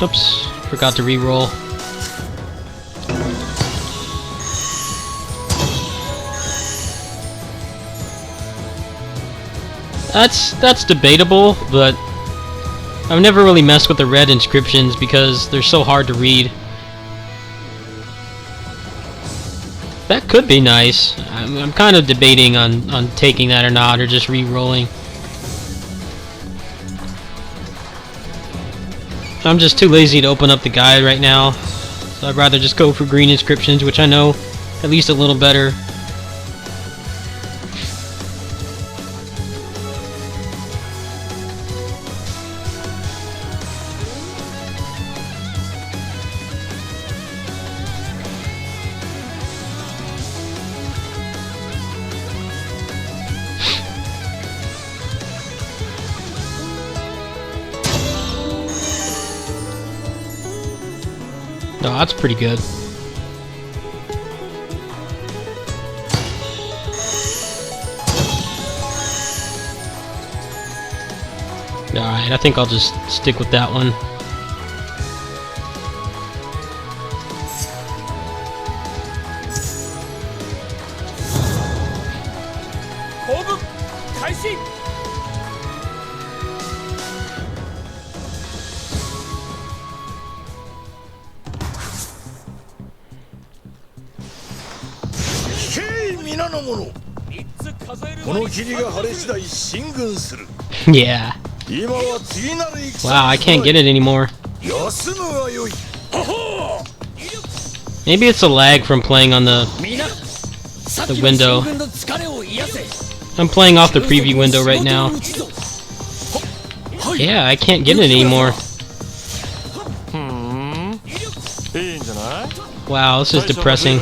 A: Oops, forgot to re-roll. That's debatable, but I've never really messed with the red inscriptions because they're so hard to read. That could be nice. I'm kind of debating on taking that or not, or just re-rolling. I'm just too lazy to open up the guide right now, so I'd rather just go for green inscriptions, which I know at least a little better. No, that's pretty good. Alright, I think I'll just stick with that one. Yeah. Wow, I can't get it anymore. Maybe it's a lag from playing on the window. I'm playing off the preview window right now. Yeah, I can't get it anymore. Wow, this is depressing.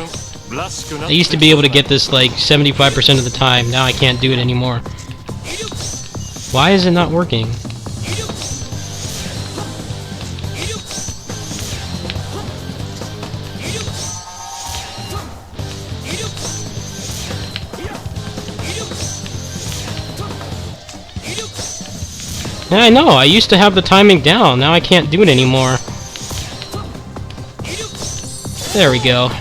A: I used to be able to get this like 75% of the time. Now I can't do it anymore. Why is it not working? Yeah, I know. I used to have the timing down. Now I can't do it anymore. There we go.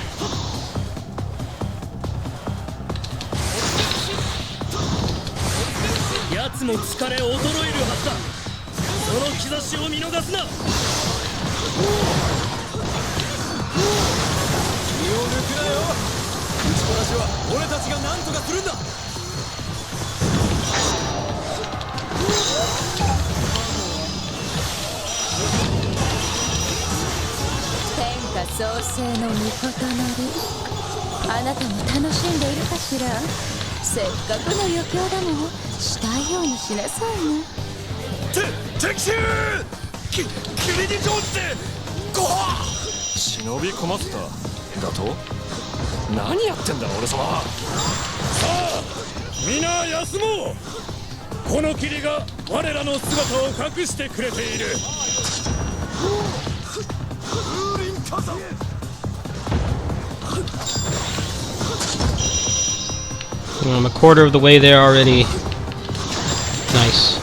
A: I'm a quarter of the way there already. Nice.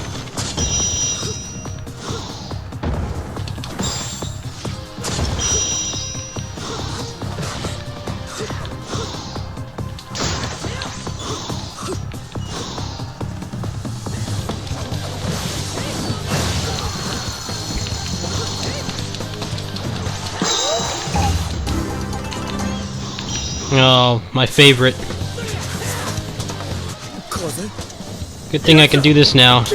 A: Oh, my favorite. Good thing I can do this now.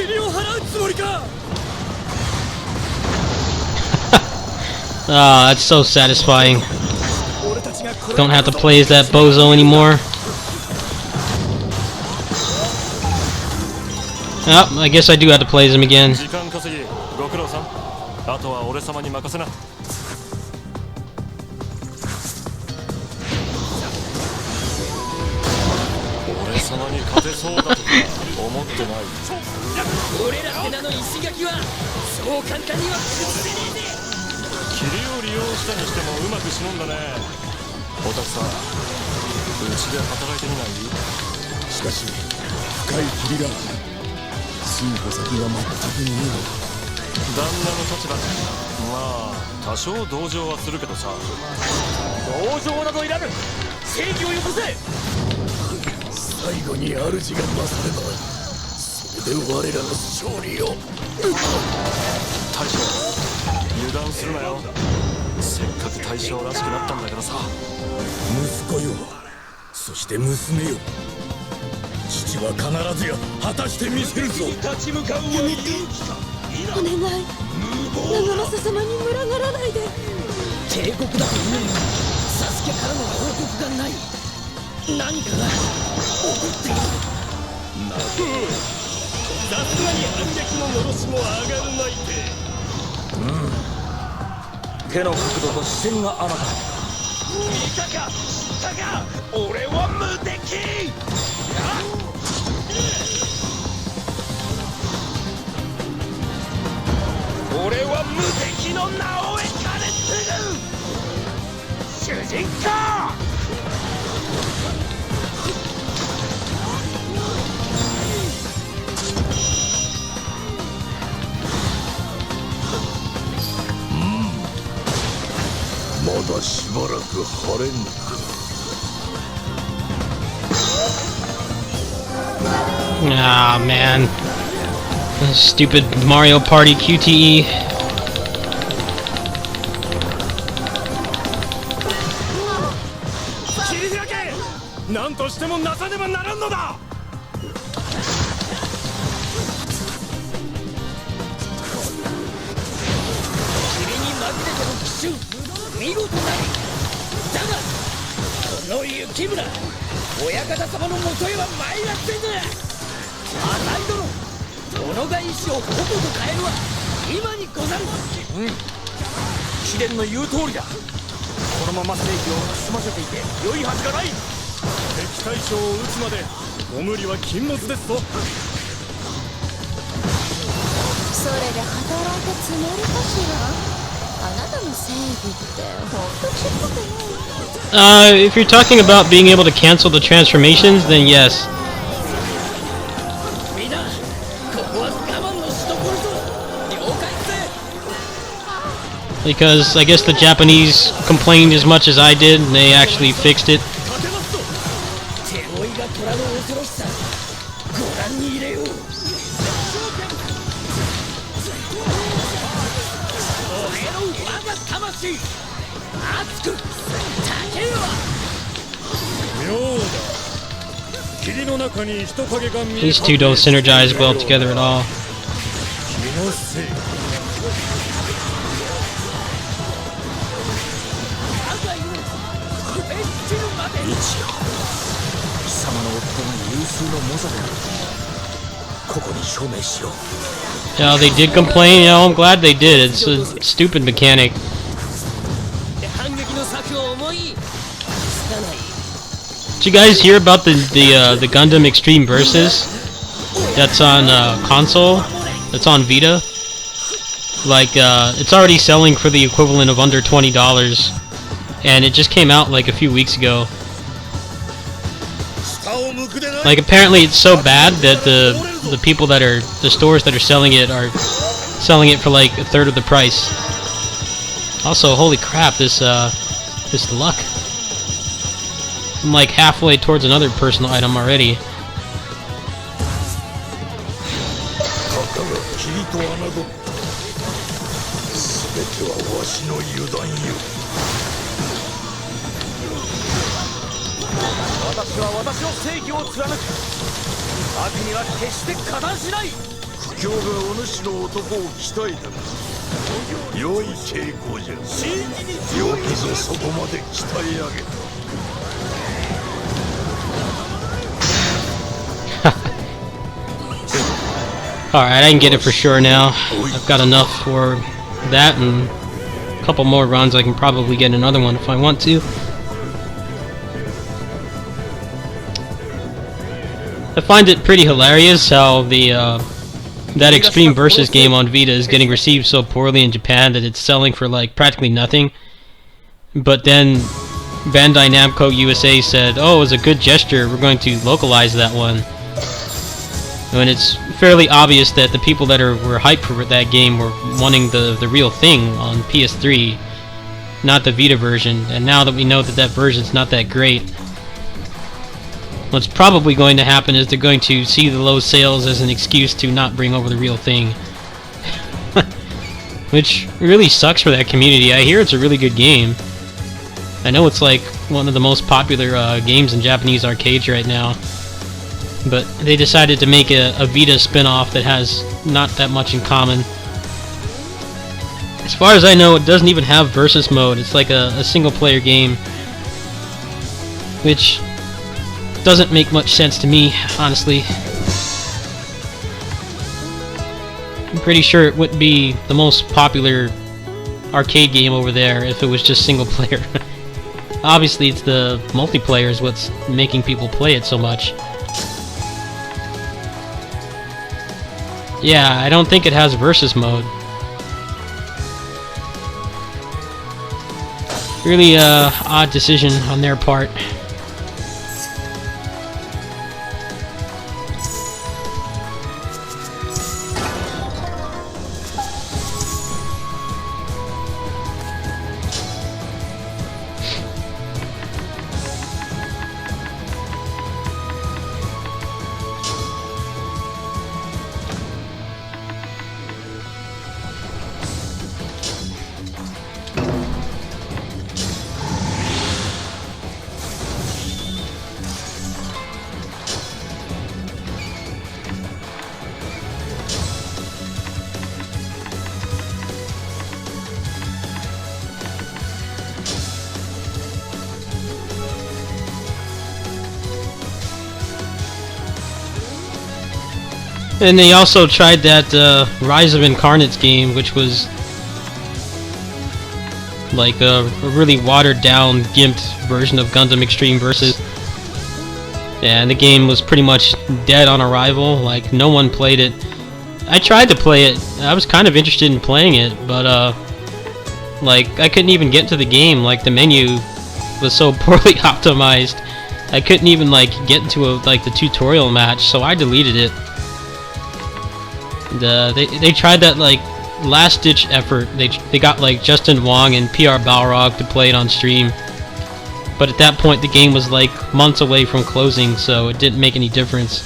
A: Ah, that's so satisfying. Don't have to play as that bozo anymore. Oh, I guess I do have to play as him again.
D: まあ多少同情はするけどさ。
B: 同情などいらぬ。正義をよこせ。
E: 最後に主が勝ればそれで我らの勝利を。
D: 大将油断するなよ。せっかく大将らしくなったんだからさ。
E: 息子よ、そして娘よ、父は必ずや果たしてみせるぞ。
B: 立ち向かうは勇気か。
C: お願い、長政様に群がらないで。
B: 帝国だというのにサスケからの報告がない。何かが起こっている。さすがに反撃ののろしも上がるまいて。手の角度と視線があまた。見たか知ったか。俺は無敵。俺は無敵の名を得かね継ぐ主人公。
E: まだしばらく晴れんか。
A: Ah, man. Stupid Mario Party QTE.
B: 切り開け。何としてもなさねばならんのだ。霧に紛れての奇襲、見事なり。だがこの雪村、親方様のもとへは参らせぬ。浅井殿、物が意志をほぼと変えるは今にござる。貴殿の言う通りだ。このまま正義を済ませていて良いはずがない。敵大将を撃つまでご無理は禁物ですぞ。
F: それで働いたつもりかしら。あなたの正義ってほんとちっぽくない。
A: If you're talking about being able to cancel the transformations, then yes.
B: みんな、ここは我慢のしどころぞ。了解せ。
A: Because I guess the Japanese complained as much as I did, and they actually fixed it.
B: 勝てますぞ。手負いが虎の恐ろしさ、ご覧に入れよう。俺の我が魂、熱くたけるわ。
E: 妙だ。霧の中に人影が見え。
A: These two don't synergize well together at all.
E: 気のせい。
B: 我が世を食べきるまで。
E: 日夜、貴様の夫が有数の猛者である。ここに証明しよう。
A: Yeah, they did complain. I'm glad they did. It's a stupid mechanic.
B: 反撃の策を思いつかない。
A: Did you guys hear about the Gundam Extreme Versus? That's on console. That's on Vita. Like it's already selling for the equivalent of under $20, and it just came out like a few weeks ago. Like apparently it's so bad that the people that are the stores that are selling it for like a third of the price. Also, holy crap, this luck. I'm like halfway towards another personal item already.
E: 霧と侮った。全てはわしの油断よ。
B: 私は私の正義を貫く。悪には決して加担しない。
E: 苦境がお主の男を鍛えたが、良い傾向じゃ。よくぞそこまで鍛え上げた。
A: Alright, I can get it for sure now. I've got enough for that, and a couple more runs I can probably get another one if I want to. I find it pretty hilarious how that Extreme Versus game on Vita is getting received so poorly in Japan that it's selling for like practically nothing. But then Bandai Namco USA said, "Oh, it was a good gesture. We're going to localize that one." When it's fairly obvious that the people that were hyped for that game were wanting the real thing on PS3, not the Vita version, and now that we know that that version's not that great, what's probably going to happen is they're going to see the low sales as an excuse to not bring over the real thing. Which really sucks for that community. I hear it's a really good game. I know it's like one of the most popular games in Japanese arcades right now. But they decided to make a Vita spin-off that has not that much in common. As far as I know, it doesn't even have versus mode. It's like a single-player game, which doesn't make much sense to me, honestly. I'm pretty sure it wouldn't be the most popular arcade game over there if it was just single-player. Obviously, it's the multiplayer is what's making people play it so much. Yeah, I don't think it has versus mode. Really odd decision on their part. And they also tried that Rise of Incarnates game, which was like a really watered down, gimped version of Gundam Extreme Versus. And the game was pretty much dead on arrival, like no one played it. I tried to play it, I was kind of interested in playing it, but like I couldn't even get into the game, like the menu was so poorly optimized. I couldn't even like get into the tutorial match, so I deleted it. They tried that like last ditch effort. They got like Justin Wong and PR Balrog to play it on stream, but at that point the game was like months away from closing, so it didn't make any difference.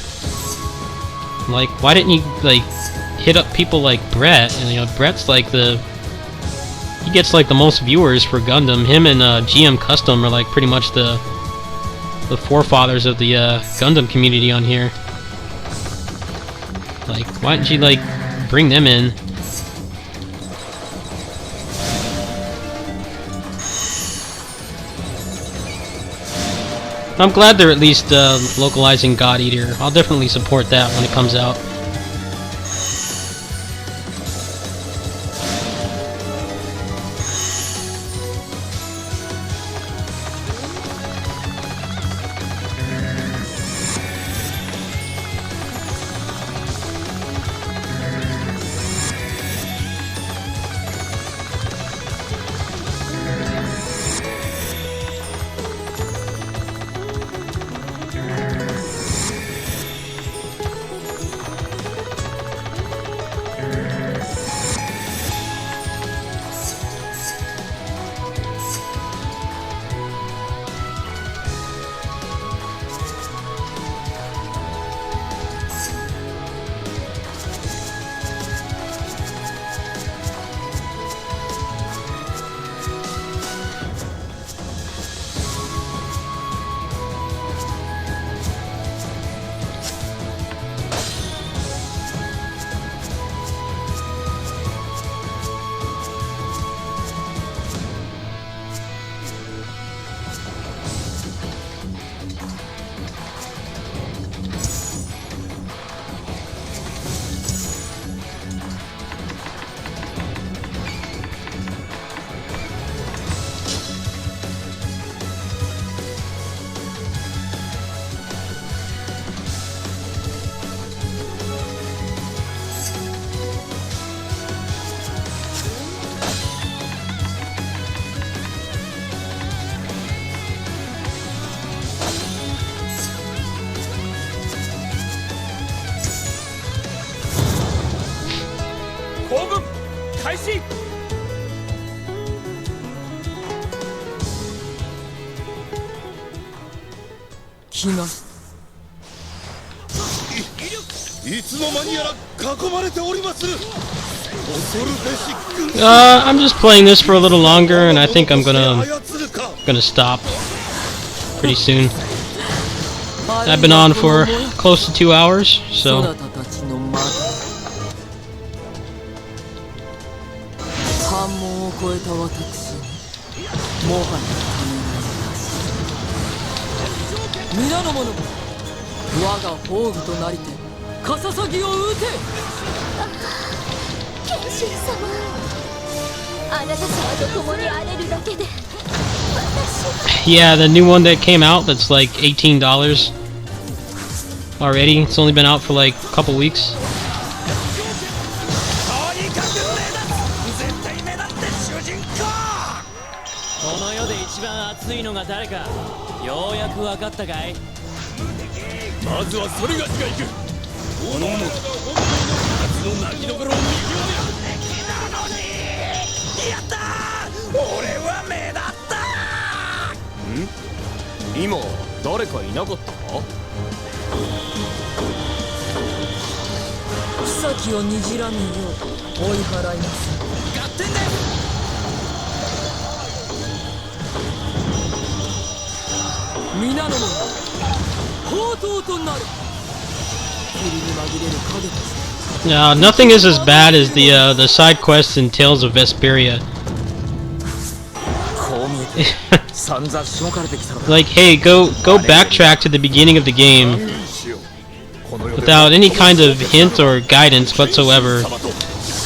A: Like, why didn't you like hit up people like Brett? And you know, Brett's like he gets like the most viewers for Gundam. Him and GM Custom are like pretty much the forefathers of the Gundam community on here. Like, why didn't you, like, bring them in? I'm glad they're at least localizing God Eater. I'll definitely support that when it comes out.
B: 開始。
C: 来な。
E: いつの間にやら囲まれておりまする。恐るべし軍。
A: I'm just playing this for a little longer, and I think I'm gonna stop pretty soon. I've been on for close to 2 hours,
C: そな
A: so
C: たたちのまだ関門を越えた私にもはやためらいなし。皆の者我が宝具となりてカササギを撃て。
F: 剣心様、あなた様と共に荒れるだけで私
A: yeah, the new one that came out that's like $18 already. It's only been out for like a couple weeks.
B: とにかく目立つ。絶対目立って主人公。この世で一番熱いのが誰かようやく分かったかい。まずはそれがしがいく。おのおの夏の泣きどころを見極める。敵なのにやったー。俺は目立った。今誰かいなかったか。
C: 草木をにじらぬよう追い払います。
B: 合点だ。
C: 皆の者宝刀となる。霧に紛れる影として
A: No, nothing is as bad as the side quests in Tales of Vesperia.
B: こう見えて散々しごかれてきたのだ。
A: Like, hey, go backtrack to the beginning of the game without any kind of hint or guidance whatsoever,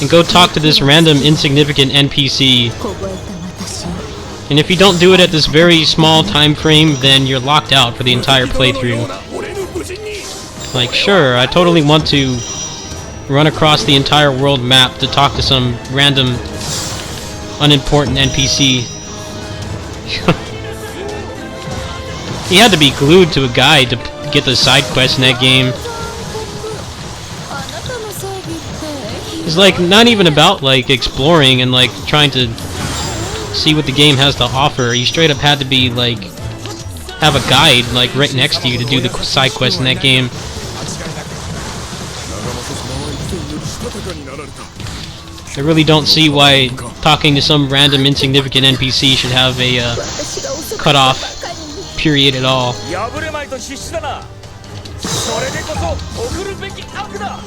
A: and go talk to this random insignificant NPC.
F: 凍えた私を
A: And if you don't do it at this very small time frame, then you're locked out for the entire playthrough. Like, sure, I totally want to run across the entire world map to talk to some random unimportant NPC. He had to be glued to a guide to get the side quest in that game.
F: あなたの正義って
A: It's like not even about like exploring and like trying to see what the game has to offer. You straight up had to be like have a guide like right next to you to do the side quest in that game. I really don't see why talking to some random insignificant NPC should have a
F: 私が遅かった
A: cutoff
F: ばかりに
A: period at all.
B: 破れまいと必死だな。それでこそ送るべき悪だ。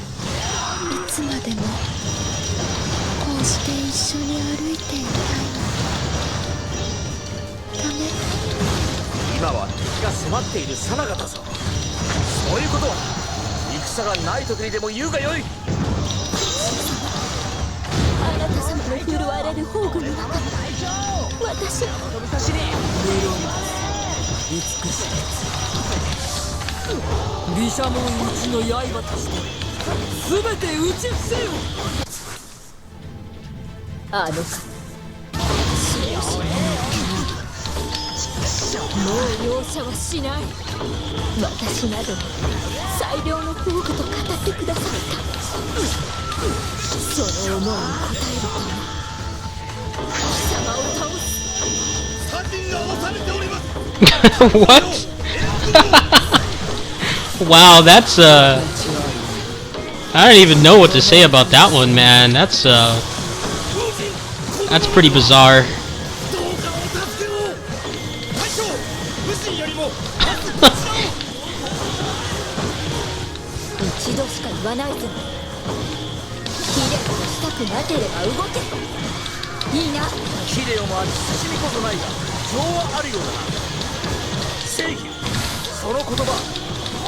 F: いつまでもこうして一緒に歩いていたいの。ダメ。
B: 今は敵が迫っているさなかだぞ。そういうことは戦がない時にでも言うがよい。
F: あなた様の振るわれる宝具の中に私は
C: 美しき毘沙門一の刃として全て打ち伏せよ。
F: あの方もう容赦はしない。私など最良の宝具と語ってくださった。その思いに応えるため貴様を倒す。
E: 三人が押されております。
A: What? Wow, that's I don't even know what to say about that one, man. That's pretty bizarre.
E: どうかお助けを。大将、武神よりも
F: 一度しか言わないぜ。ヒレとしたくなければ動け。いいな。
B: キレオもあり刺身こそないが情はあるようだな。正義、その言葉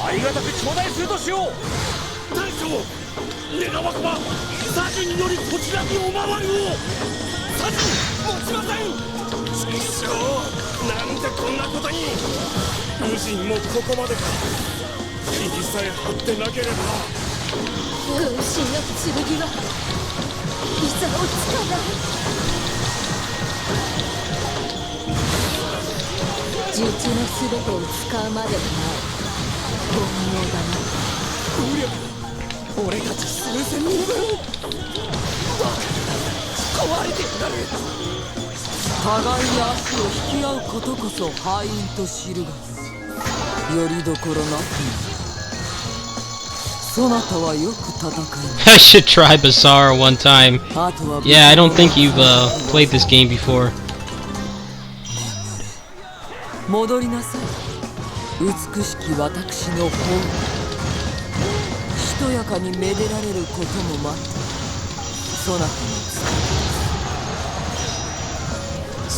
B: ありがたく頂戴するとしよう。
E: 大将、願わくば左陣よりこちらにお回りを。左陣持ちません。ちくしょう、なんでこんなことに。武神もここまでか。火さえ張ってなければ。
F: 軍神の剣は膝をつかない。術のすべてを使うまではない。本能だな。
B: 俺たち数千人分。バカ
C: われてやがる。互いに足を引き合うことこそ敗因と知るがよりどころなきそなたはよく戦い
A: I should try BASARA one time.
C: あとは
A: Yeah, I don't think you've played this game before.
C: 戻りなさい美しき私の方しとやかにめでられることも待ってそなたの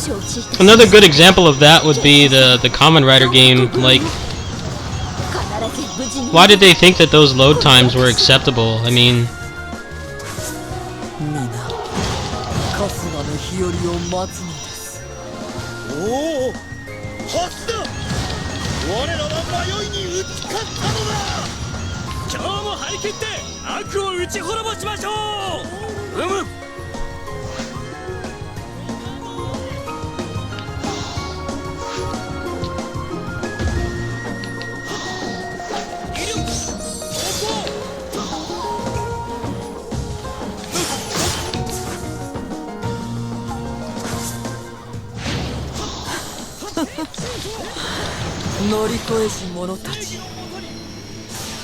F: 承知いたし
A: Another good example of that would be the Kamen Rider game. Like,
F: 必ず無事に
A: why did they think that those load times were acceptable? I mean,
C: 皆春日の日和を待つのです
E: おお初だ我らは迷いに打ち勝ったのだ今日も張り切って悪を打ち滅ぼしましょううむ
C: 乗り越えし者たち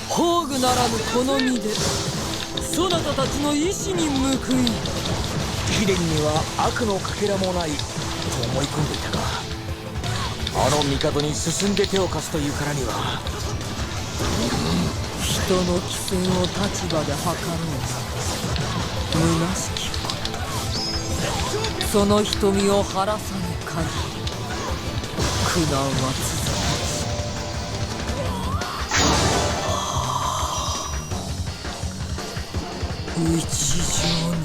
C: 宝具ならぬこの身でそなたたちの意志に報い
E: 貴殿には悪のかけらもないと思い込んでいたがあの帝に進んで手を貸すというからには
C: 人の貴賤を立場で図ろう虚しきことその瞳を晴らさぬ限り苦難は続く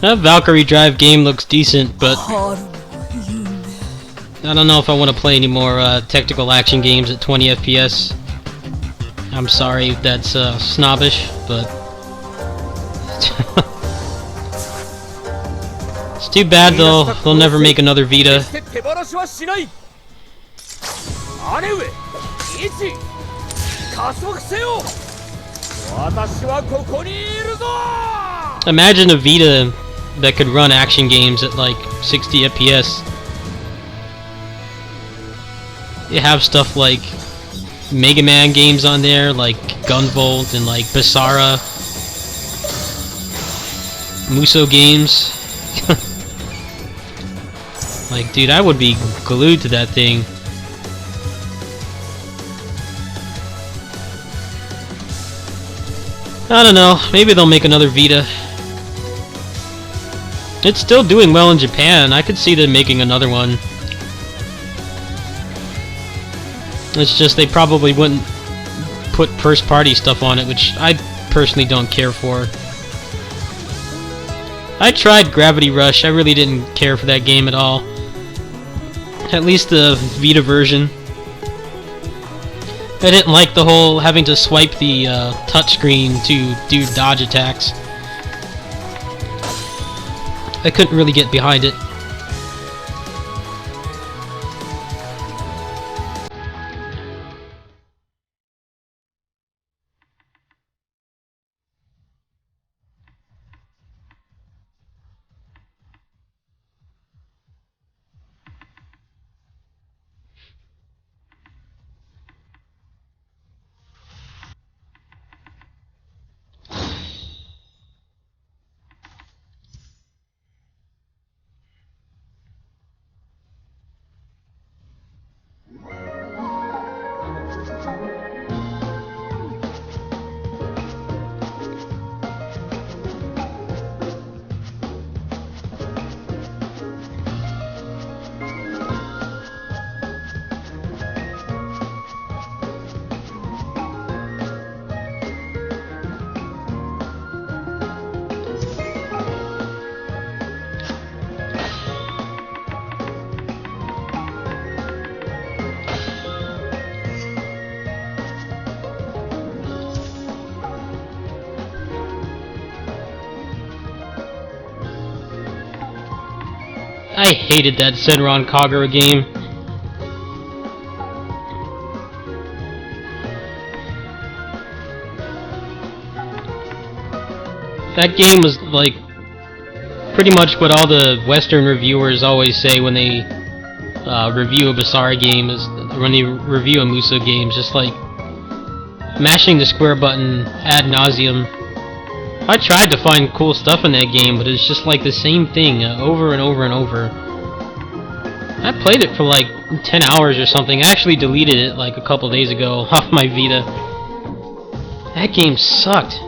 A: that Valkyrie Drive game looks decent, but
C: 春の夢
A: I don't know if I want to play any more technical action games at 20 FPS. I'm sorry if that's snobbish, but it's too bad though. They'll never make another Vita.
E: 手放しはしない姉上一加速せよ私はここにいるぞ
A: Imagine a Vita that could run action games at like 60 FPS. You have stuff like Mega Man games on there, like Gunvolt and like BASARA, Muso games. Like, dude, I would be glued to that thing. I don't know, maybe they'll make another Vita. It's still doing well in Japan. I could see them making another one. It's just they probably wouldn't put first-party stuff on it, which I personally don't care for. I tried Gravity Rush. I really didn't care for that game at all. At least the Vita version. I didn't like the whole having to swipe the touchscreen to do dodge attacks. I couldn't really get behind it. I hated that Senran Kagura game. That game was like pretty much what all the Western reviewers always say when they review a BASARA game, is when they review a Muso game, just like mashing the square button ad nauseum. I tried to find cool stuff in that game, but it's just like the same thing over and over and over. I played it for like 10 hours or something. I actually deleted it like a couple days ago off my Vita. That game sucked.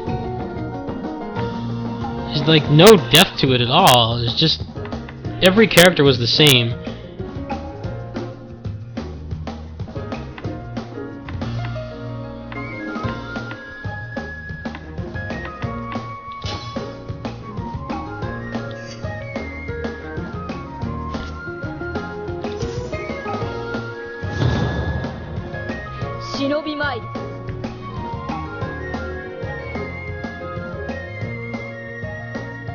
A: There's like no depth to it at all. It's just every character was the same.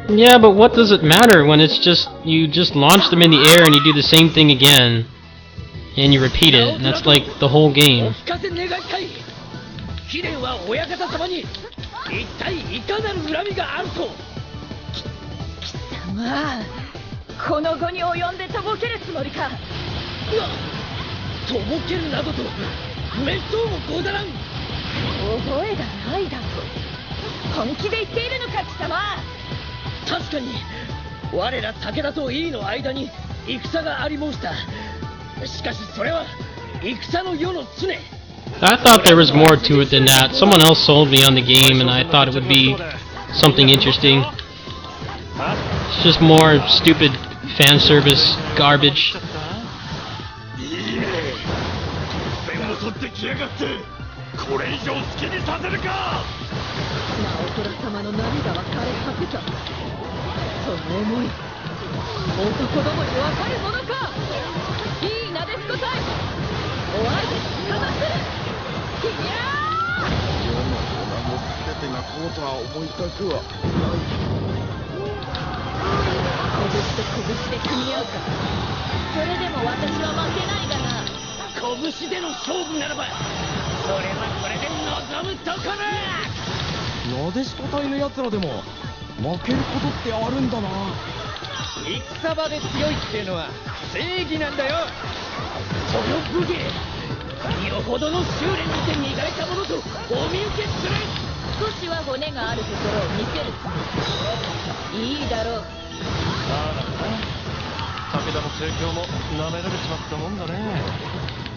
A: Yeah, but what does it matter when it's just, you just launch them in the air and you do the same thing again, and you repeat it, and that's like the whole game. I thought there was more to it than that. Someone else sold me on the game and I thought it would be something interesting. It's just more stupid fan service garbage.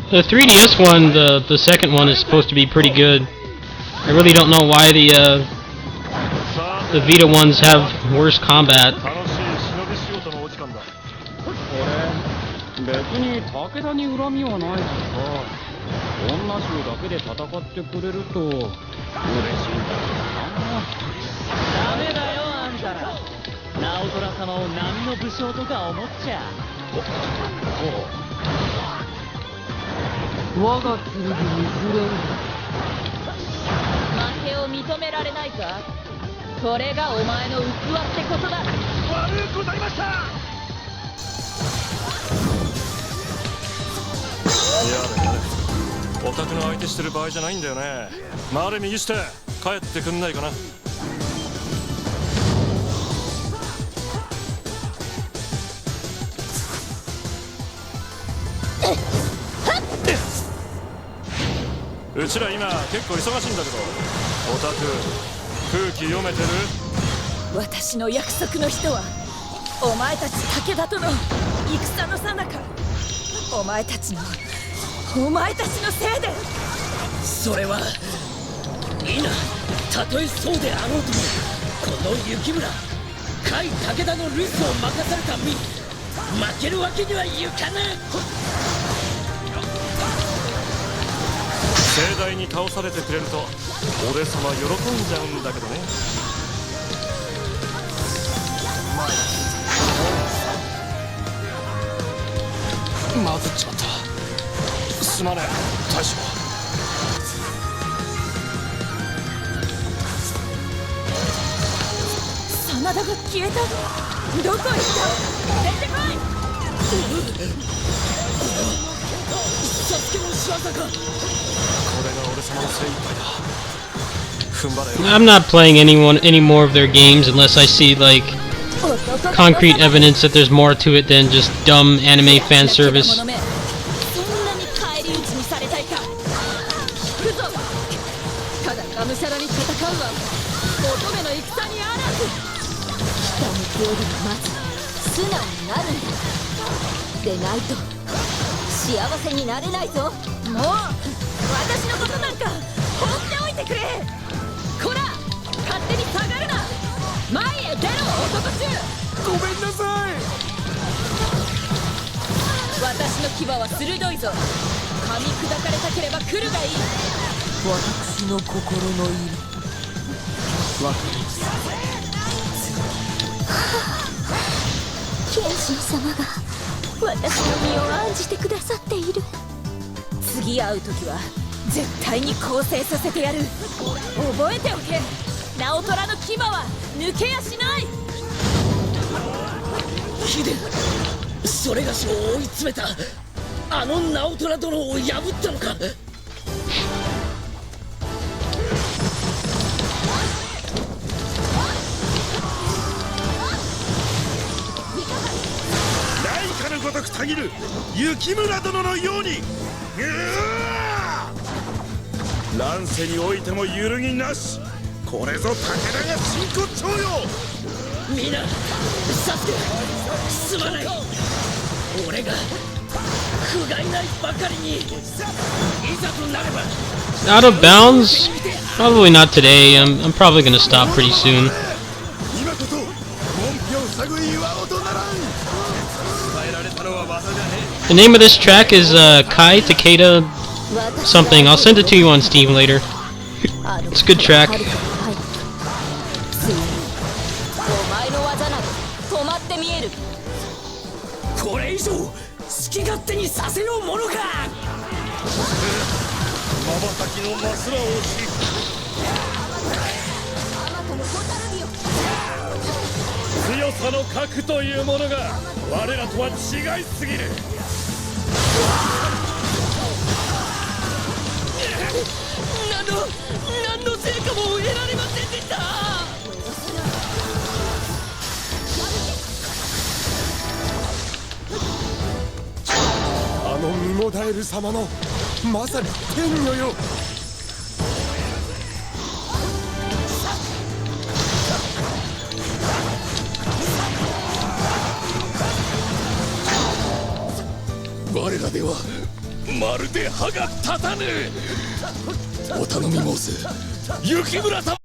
A: The 3DS one, the second one, is supposed to be pretty good. I really don't know why the Vita ones have worse combat. I'm not playing any more of their games unless I see like concrete evidence that there's more to it than just dumb anime fan service.
F: そんなに返り討ちにされたいか。行くぞ。ただがむしゃらに戦うは乙女の戦にあらず。ひたむきよりもまず素直になるんだ。でないと幸せになれないぞ。もう私のことなんか放っておいてくれ。こら勝手に下がるな。前へ出ろ男衆。
E: ごめんなさい。
F: 私の牙は鋭いぞ。噛み砕かれたければ来るがいい。
C: 私の心の意味わかります。
F: 謙信様が私の身を案じてくださっている。次会う時は絶対に更生させてやる。覚えておけ。直虎の牙は抜けやしない。
B: ヒデ、それがしを追い詰めたあの直虎殿を破ったのか。
E: 雷火のごとくたぎる雪村殿のように。乱世においても揺るぎなし。これぞ武田が真骨頂よ。
B: みんなサスケすまない。俺が不甲斐ないばかりにいざとなれば。
A: Out of bounds? Probably not today. I'm probably gonna stop pretty soon.
E: 今こそ門扉を塞ぐ岩音ならん。伝えられたのは技じゃね。
A: The name of this track is Kai Takeda something. I'll send it to you on Steam later. It's a good track.
F: お前の技など止まって見える。
B: これ以上好き勝手にさせようものか。
E: 瞬きのマスラをし。強さの核というものが我らとは違いすぎる。
B: 何の成果も得られませんでした。
E: あの身もだえる様のまさに天女よ。我らではまるで歯が立たぬ。お頼み申す雪村様。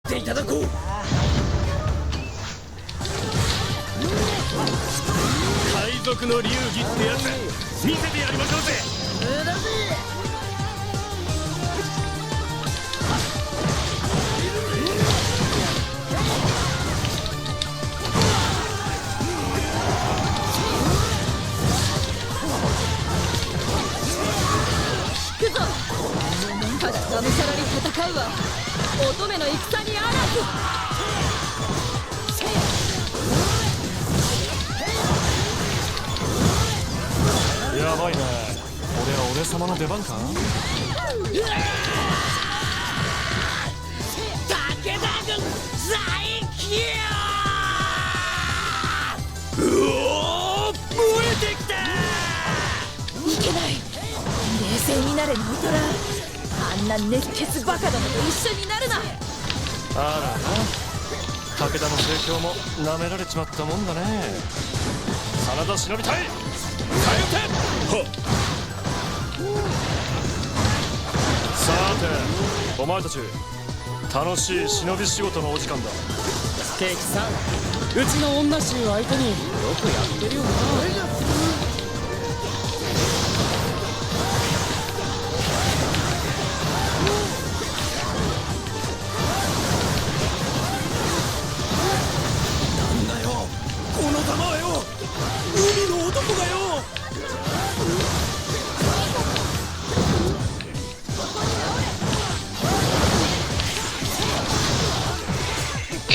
E: っていただこう。海賊の流儀ってやつ見せてやりましょうぜ。
F: 行くぞ。ただがむしゃらに戦うは乙女の戦にあらず。
D: やばいね。これは俺様の出番か。
E: 武田軍最強。燃えてきた。
F: いけない。冷静になれ直虎。あんな熱血バカどもと一緒になるな。
D: あらな、武田の成長も舐められちまったもんだね。真田忍び隊さて、お前たち楽しい忍び仕事のお時間だ。
C: ケーキさん、うちの女衆相手によくやってるよな。
E: なんだよこの玉はよ、海の男がよ。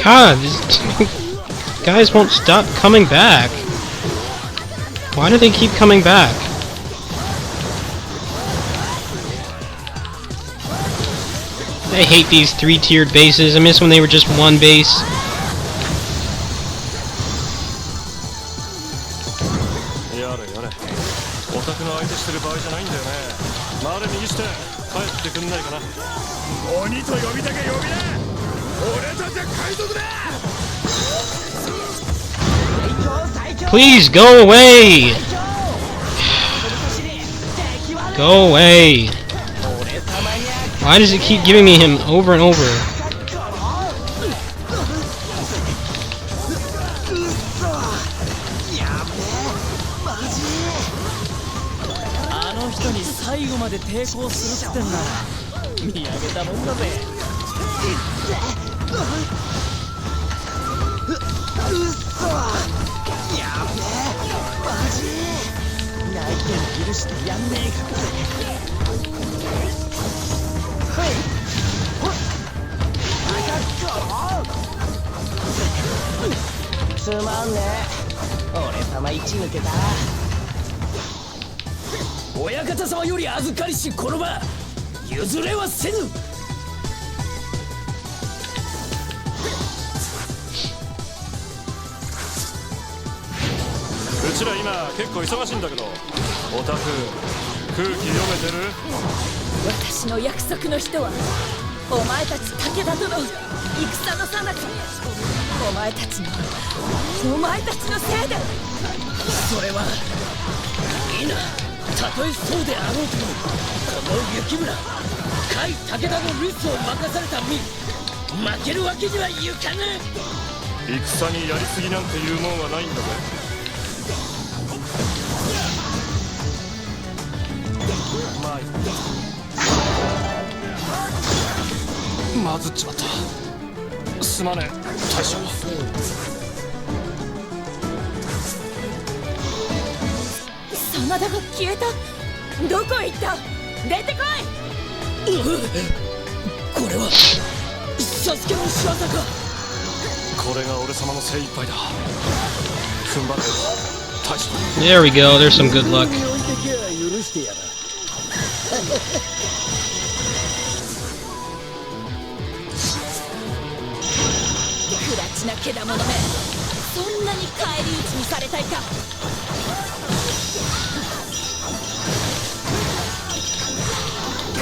A: God, these guys won't stop coming back. Why do they keep coming back? I hate these 3-tiered bases. I miss when they were just one base.
D: やれやれ、オタクの相手してる場合じゃないんだよね。回れ右して帰ってくんないかな。
E: 鬼と呼びたけ呼びな。俺たちは海賊だ。
A: Please go away! Go away! Why does it keep giving me him over and over?
C: あの人に最後まで抵抗するってんなら見上げたもんだぜ。許してやんねえか。つまんねえ。俺様一抜けた。親方様より預かりしこの場譲れはせぬ。
D: うちら今結構忙しいんだけど、オタク空気読めてる？
F: 私の約束の人はお前たち武田との戦のさなか、お前たちのせいで。
C: それはいいな。たとえそうであろうとも、この雪村甲斐武田の留守を任された身、負けるわけにはいかぬ。
D: 戦にやりすぎなんていうもんはないんだぜ。まずっちまった。すまねえ大将。
F: 真田が消えた。どこ行った。出てこい。
C: これはサスケの仕業か。
D: これが俺様の精一杯だ。踏ん張れよ大将。
A: There we go, there's some good luck.
C: 許してやら。
F: 不埒なけだものめ、そんなに返り討ちにされたいか。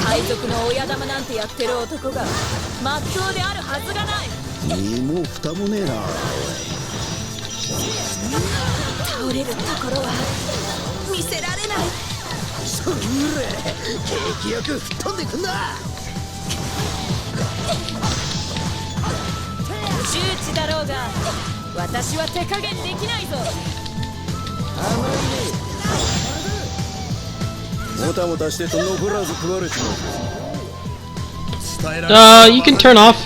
F: 海賊の親玉なんてやってる男がまっとうであるはずがない。
B: 身も蓋もねえな。
F: 倒れるところは見せられない。
B: それ景気よく吹っ飛んでくんな。
C: が私は手加減できないぞ。
E: もたもたしてと残らず食われちまう。
A: You can turn off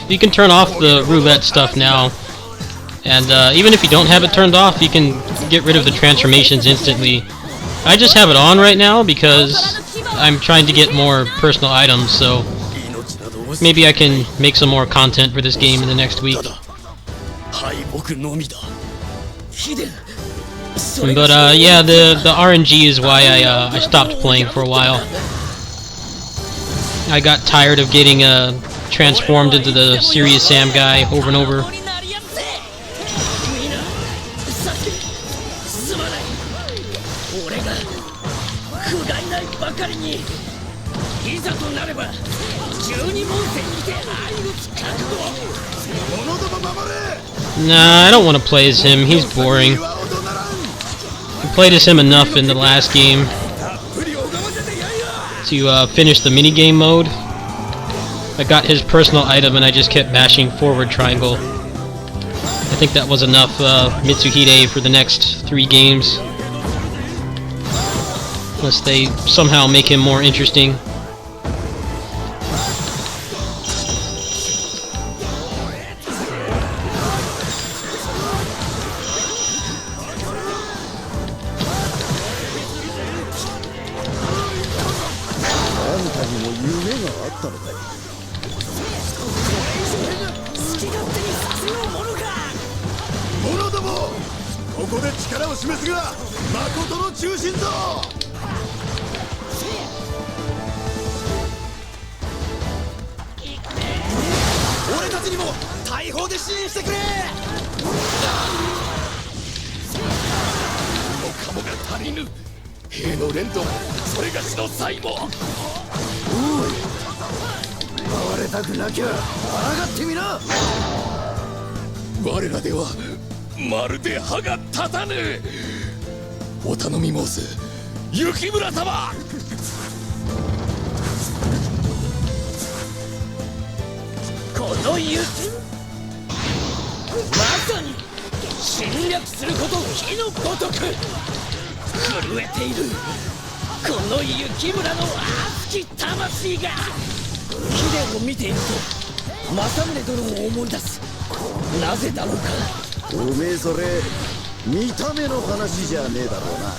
A: the roulette stuff now, and even if you don't have it turned off, you can get rid of the transformations instantly. I just have it on right now because I'm trying to get more personal items, so maybe I can make some more content for this game in the next week. But yeah, the RNG is why I stopped playing for a while. I got tired of getting transformed into the Serious Sam guy over and over. Nah, I don't want to play as him. He's boring. I played as him enough in the last game to finish the minigame mode. I got his personal item and I just kept mashing forward triangle. I think that was enough Mitsuhide for the next 3 games. Unless they somehow make him more interesting.
E: 我らではまるで歯が立たぬ。お頼み申す雪村様。
B: この雪、まさに侵略すること火のごとく震えているこの雪村の熱き魂が。貴殿を見ていると政宗殿を思い出す。なぜだろうか。
E: おめえそれ見た目の話じゃねえだろうな。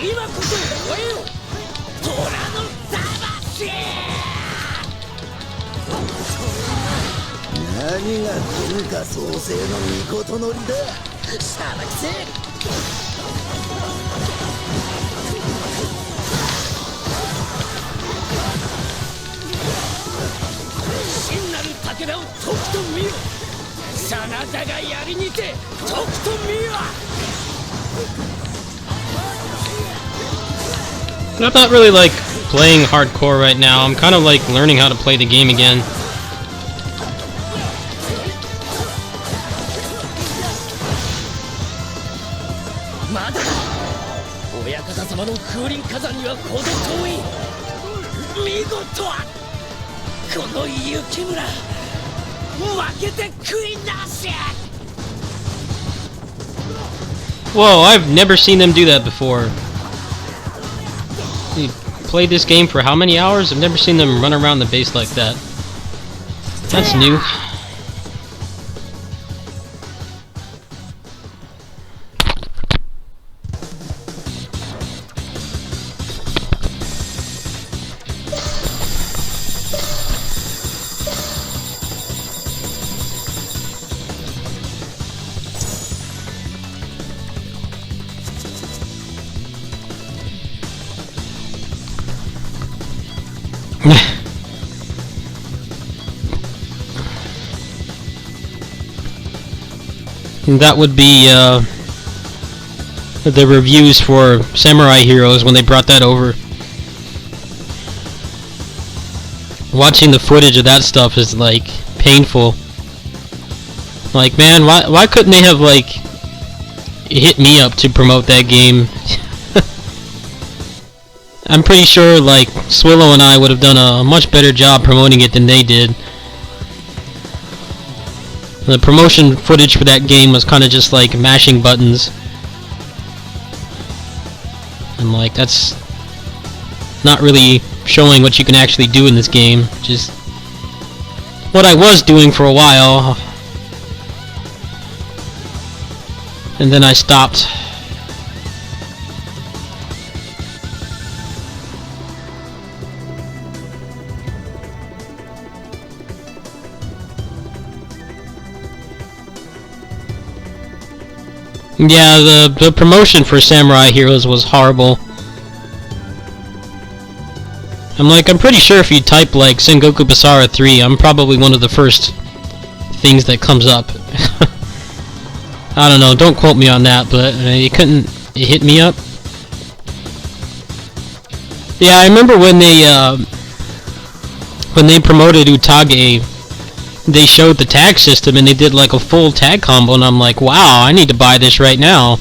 B: 今こそ燃えよ虎の魂。
E: 何が天下創生の御事乗りだ。さばきせ。
B: 真なる武田をとくと見よ。真田がやりにてとくと見よ。
A: I'm not really like playing hardcore right now. I'm kind of like learning how to play the game again. Whoa, I've never seen them do that before. You played this game for how many hours? I've never seen them run around the base like that. That's new. And that would be the reviews for Samurai Heroes when they brought that over. watching the footage of that stuff is like painful. Like, man, why couldn't they have like hit me up to promote that game? I'm pretty sure like Swillow and I would have done a much better job promoting it than they did. The promotion footage for that game was kind of just like mashing buttons. And like, that's not really showing what you can actually do in this game. Just what I was doing for a while. And then I stopped. Yeah, the promotion for Samurai Heroes was horrible. I'm pretty sure if you type like Sengoku Basara 3, I'm probably one of the first things that comes up. I don't know, don't quote me on that, but it hit me up. Yeah, I remember when they promoted Utage, they showed the tag system and they did like a full tag combo, and I'm like, wow, I need to buy this right now.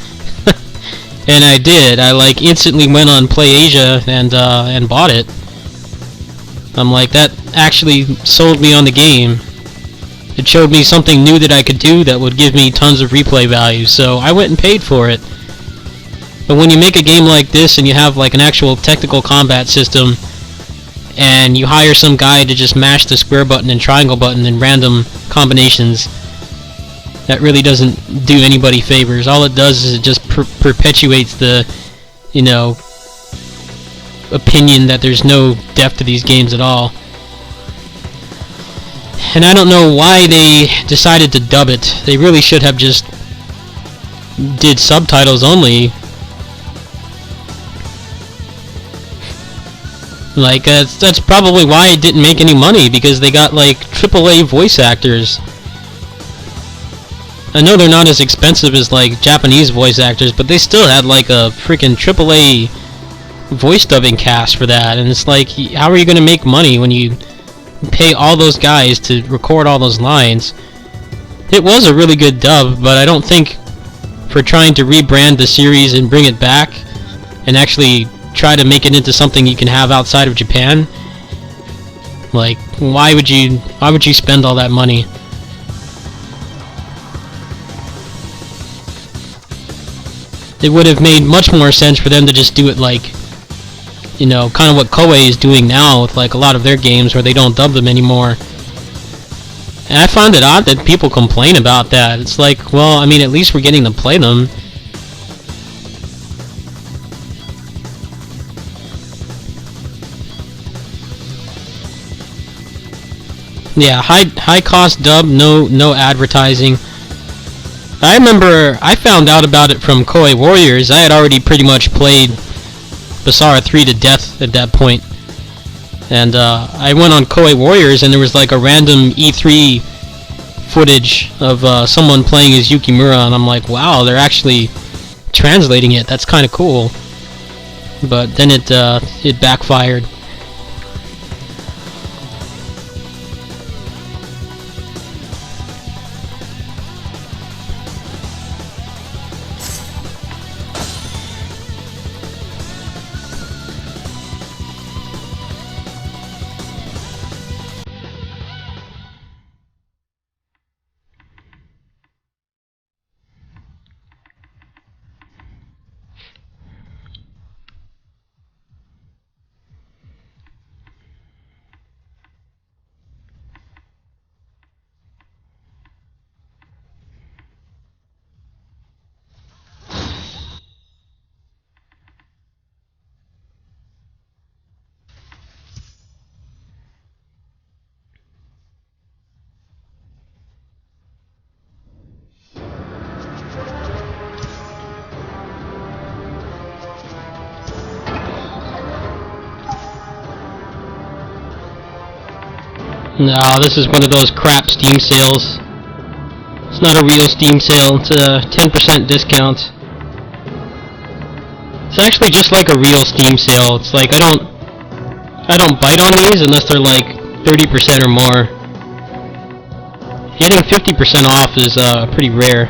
A: And I did. I like instantly went on PlayAsia and bought it. I'm like, that actually sold me on the game. It showed me something new that I could do that would give me tons of replay value, so I went and paid for it. But when you make a game like this and you have like an actual technical combat system, and you hire some guy to just mash the square button and triangle button in random combinations, that really doesn't do anybody favors. All it does is it just perpetuates the, you know, opinion that there's no depth to these games at all. And I don't know why they decided to dub it. They really should have just did subtitles only. Like, that's probably why it didn't make any money, because they got like AAA voice actors. I know they're not as expensive as like Japanese voice actors, but they still had like a freaking AAA voice dubbing cast for that, and it's like, how are you going to make money when you pay all those guys to record all those lines? It was a really good dub, but I don't think for trying to rebrand the series and bring it back and actually try to make it into something you can have outside of Japan, like, why would you spend all that money? It would have made much more sense for them to just do it like, you know, kind of what Koei is doing now with like a lot of their games where they don't dub them anymore. And I find it odd that people complain about that. It's like, well, I mean, at least we're getting to play them. Yeah, high cost dub, no advertising. I remember I found out about it from Koei Warriors. I had already pretty much played BASARA 3 to death at that point. And I went on Koei Warriors and there was like a random E3 footage of someone playing as Yukimura, and I'm like, wow, they're actually translating it. That's kind of cool. But then it backfired. No, this is one of those crap Steam sales. It's not a real Steam sale, it's a 10% discount. It's actually just like a real Steam sale. It's like, I don't bite on these unless they're like 30% or more. Getting 50% off is pretty rare.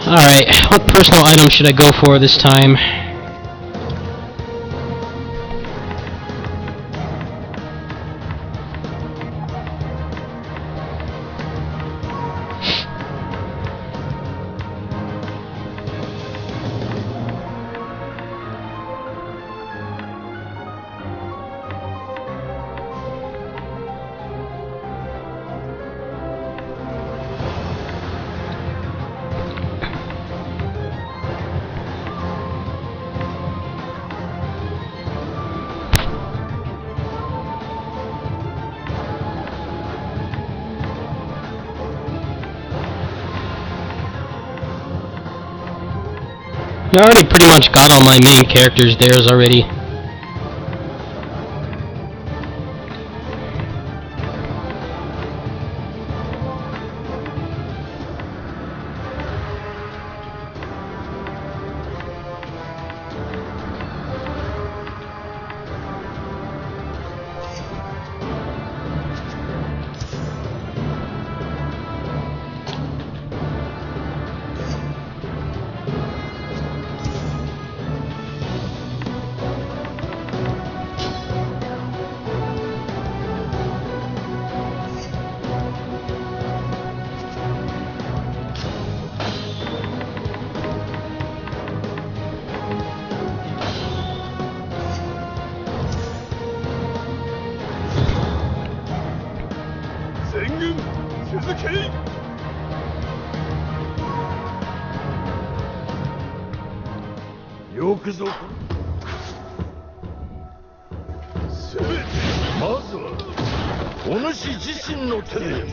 A: Alright, what personal item should I go for this time? I already pretty much got all my main characters theirs already.
B: よくぞせめてまずはお主自身の手で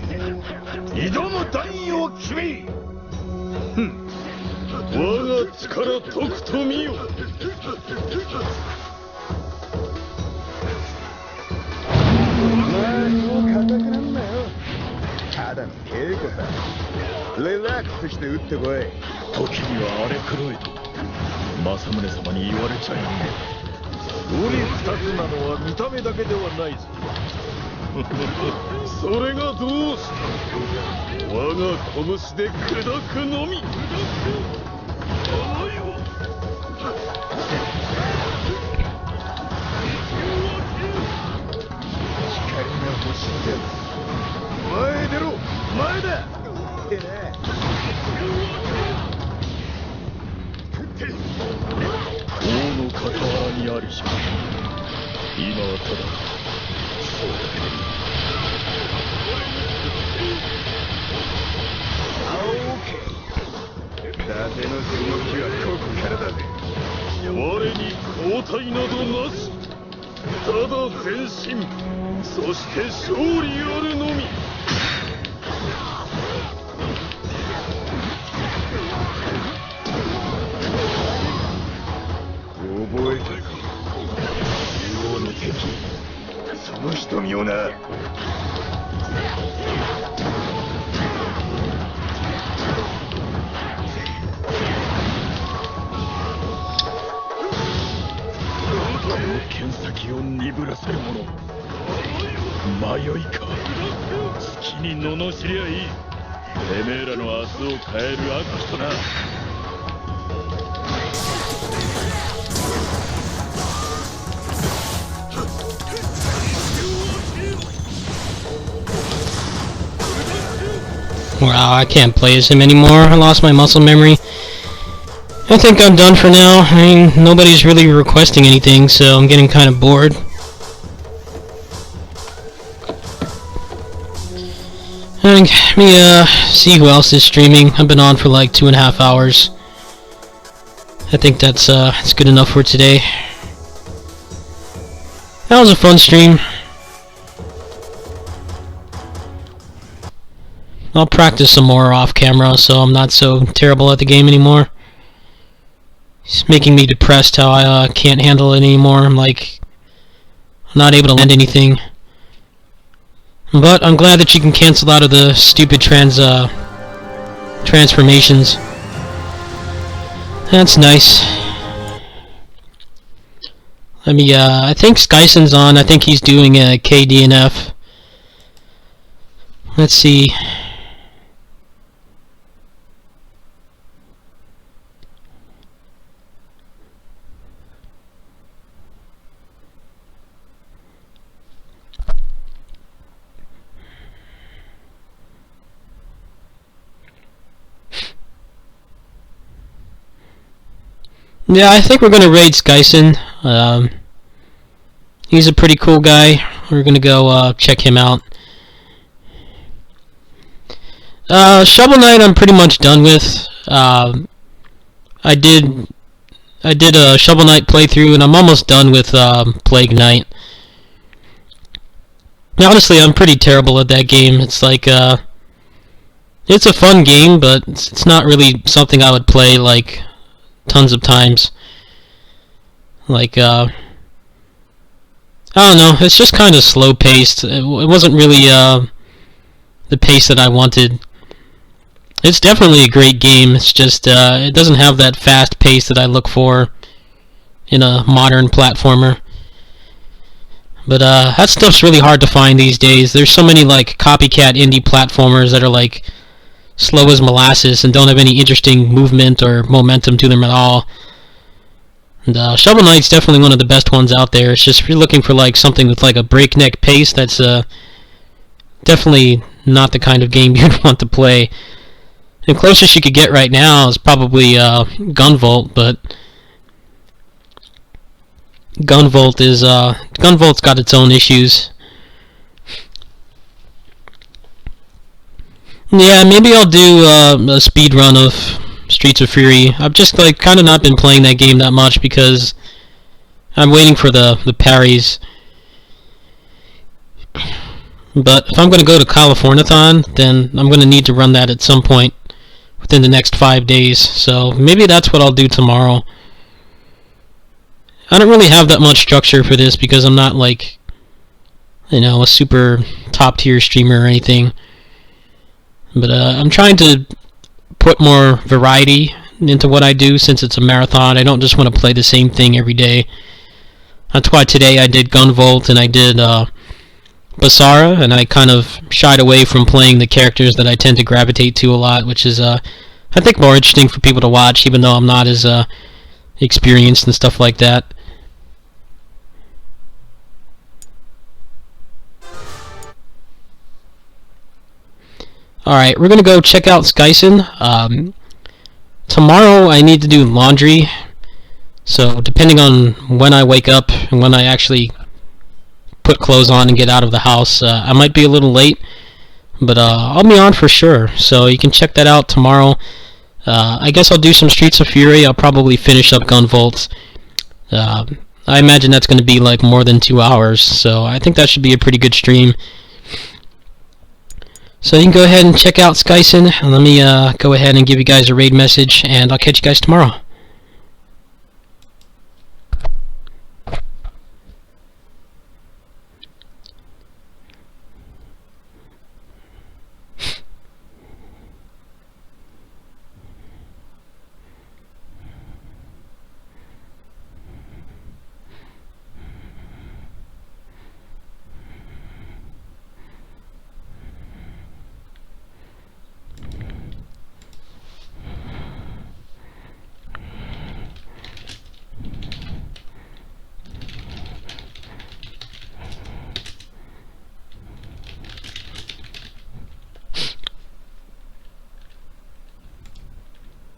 B: 挑む段位を決め我が力とくと見よ。
G: もう硬くなんなよ。ただの稽古だ。リラックスして打ってこい。
B: 時には荒れ狂えと政宗様に言われちゃいねえ。海二つなのは見た目だけではないぞ。それがどうした我が拳で砕くのみ。
G: 光が欲しいんだ。前へ出ろ。前だ。ってね。
B: 王の傍らにありし今はただそうだけでいい。
G: 伊達のしごきはここからだぜ。
B: 我に交代などなし。ただ前進、そして勝利あるのみ。
G: 覚えたか。中央の敵、その瞳をな。
B: 剣先を鈍らせる者、迷いか。好きに罵りゃいい。てめえらの明日を変える悪鬼とな。
A: Wow, I can't play as him anymore. I lost my muscle memory. I think I'm done for now. I mean, nobody's really requesting anything, so I'm getting kind of bored. And let me see who else is streaming. I've been on for like 2.5 hours. I think that's good enough for today. That was a fun stream. I'll practice some more off camera so I'm not so terrible at the game anymore. It's making me depressed how I can't handle it anymore. I'm like, I'm not able to land anything. But I'm glad that you can cancel out of the stupid transformations. That's nice. I think Skyson's on. I think he's doing a KDNF. Let's see. Yeah, I think we're gonna raid Skyson. He's a pretty cool guy. We're gonna go check him out. Shovel Knight I'm pretty much done with. I did a Shovel Knight playthrough and I'm almost done with Plague Knight. Now, honestly, I'm pretty terrible at that game. It's like it's a fun game, but it's not really something I would play like tons of times. Like I don't know, it's just kind of slow paced. It wasn't really the pace that I wanted. It's definitely a great game. It's just it doesn't have that fast pace that I look for in a modern platformer. But that stuff's really hard to find these days. There's so many like copycat indie platformers that are like slow as molasses and don't have any interesting movement or momentum to them at all. And Shovel Knight's definitely one of the best ones out there. It's just if you're looking for like something with like a breakneck pace, that's definitely not the kind of game you'd want to play. The closest you could get right now is probably Gunvolt, but Gunvolt's got its own issues. Yeah, maybe I'll do a speed run of Streets of Fury. I've just like kind of not been playing that game that much because I'm waiting for the parries. But if I'm going to go to Californiathon, then I'm going to need to run that at some point within the next 5 days. So maybe that's what I'll do tomorrow. I don't really have that much structure for this because I'm not like, you know, a super top tier streamer or anything. But I'm trying to put more variety into what I do since it's a marathon. I don't just want to play the same thing every day. That's why today I did Gunvolt and I did BASARA, and I kind of shied away from playing the characters that I tend to gravitate to a lot, which is I think more interesting for people to watch, even though I'm not as experienced and stuff like that. Alright, we're going to go check out Skyson. Tomorrow I need to do laundry, so depending on when I wake up and when I actually put clothes on and get out of the house, I might be a little late, but I'll be on for sure, so you can check that out tomorrow. I guess I'll do some Streets of Fury. I'll probably finish up Gunvolt. I imagine that's going to be like more than 2 hours, so I think that should be a pretty good stream. So you can go ahead and check out Skyson, and let me go ahead and give you guys a raid message, and I'll catch you guys tomorrow.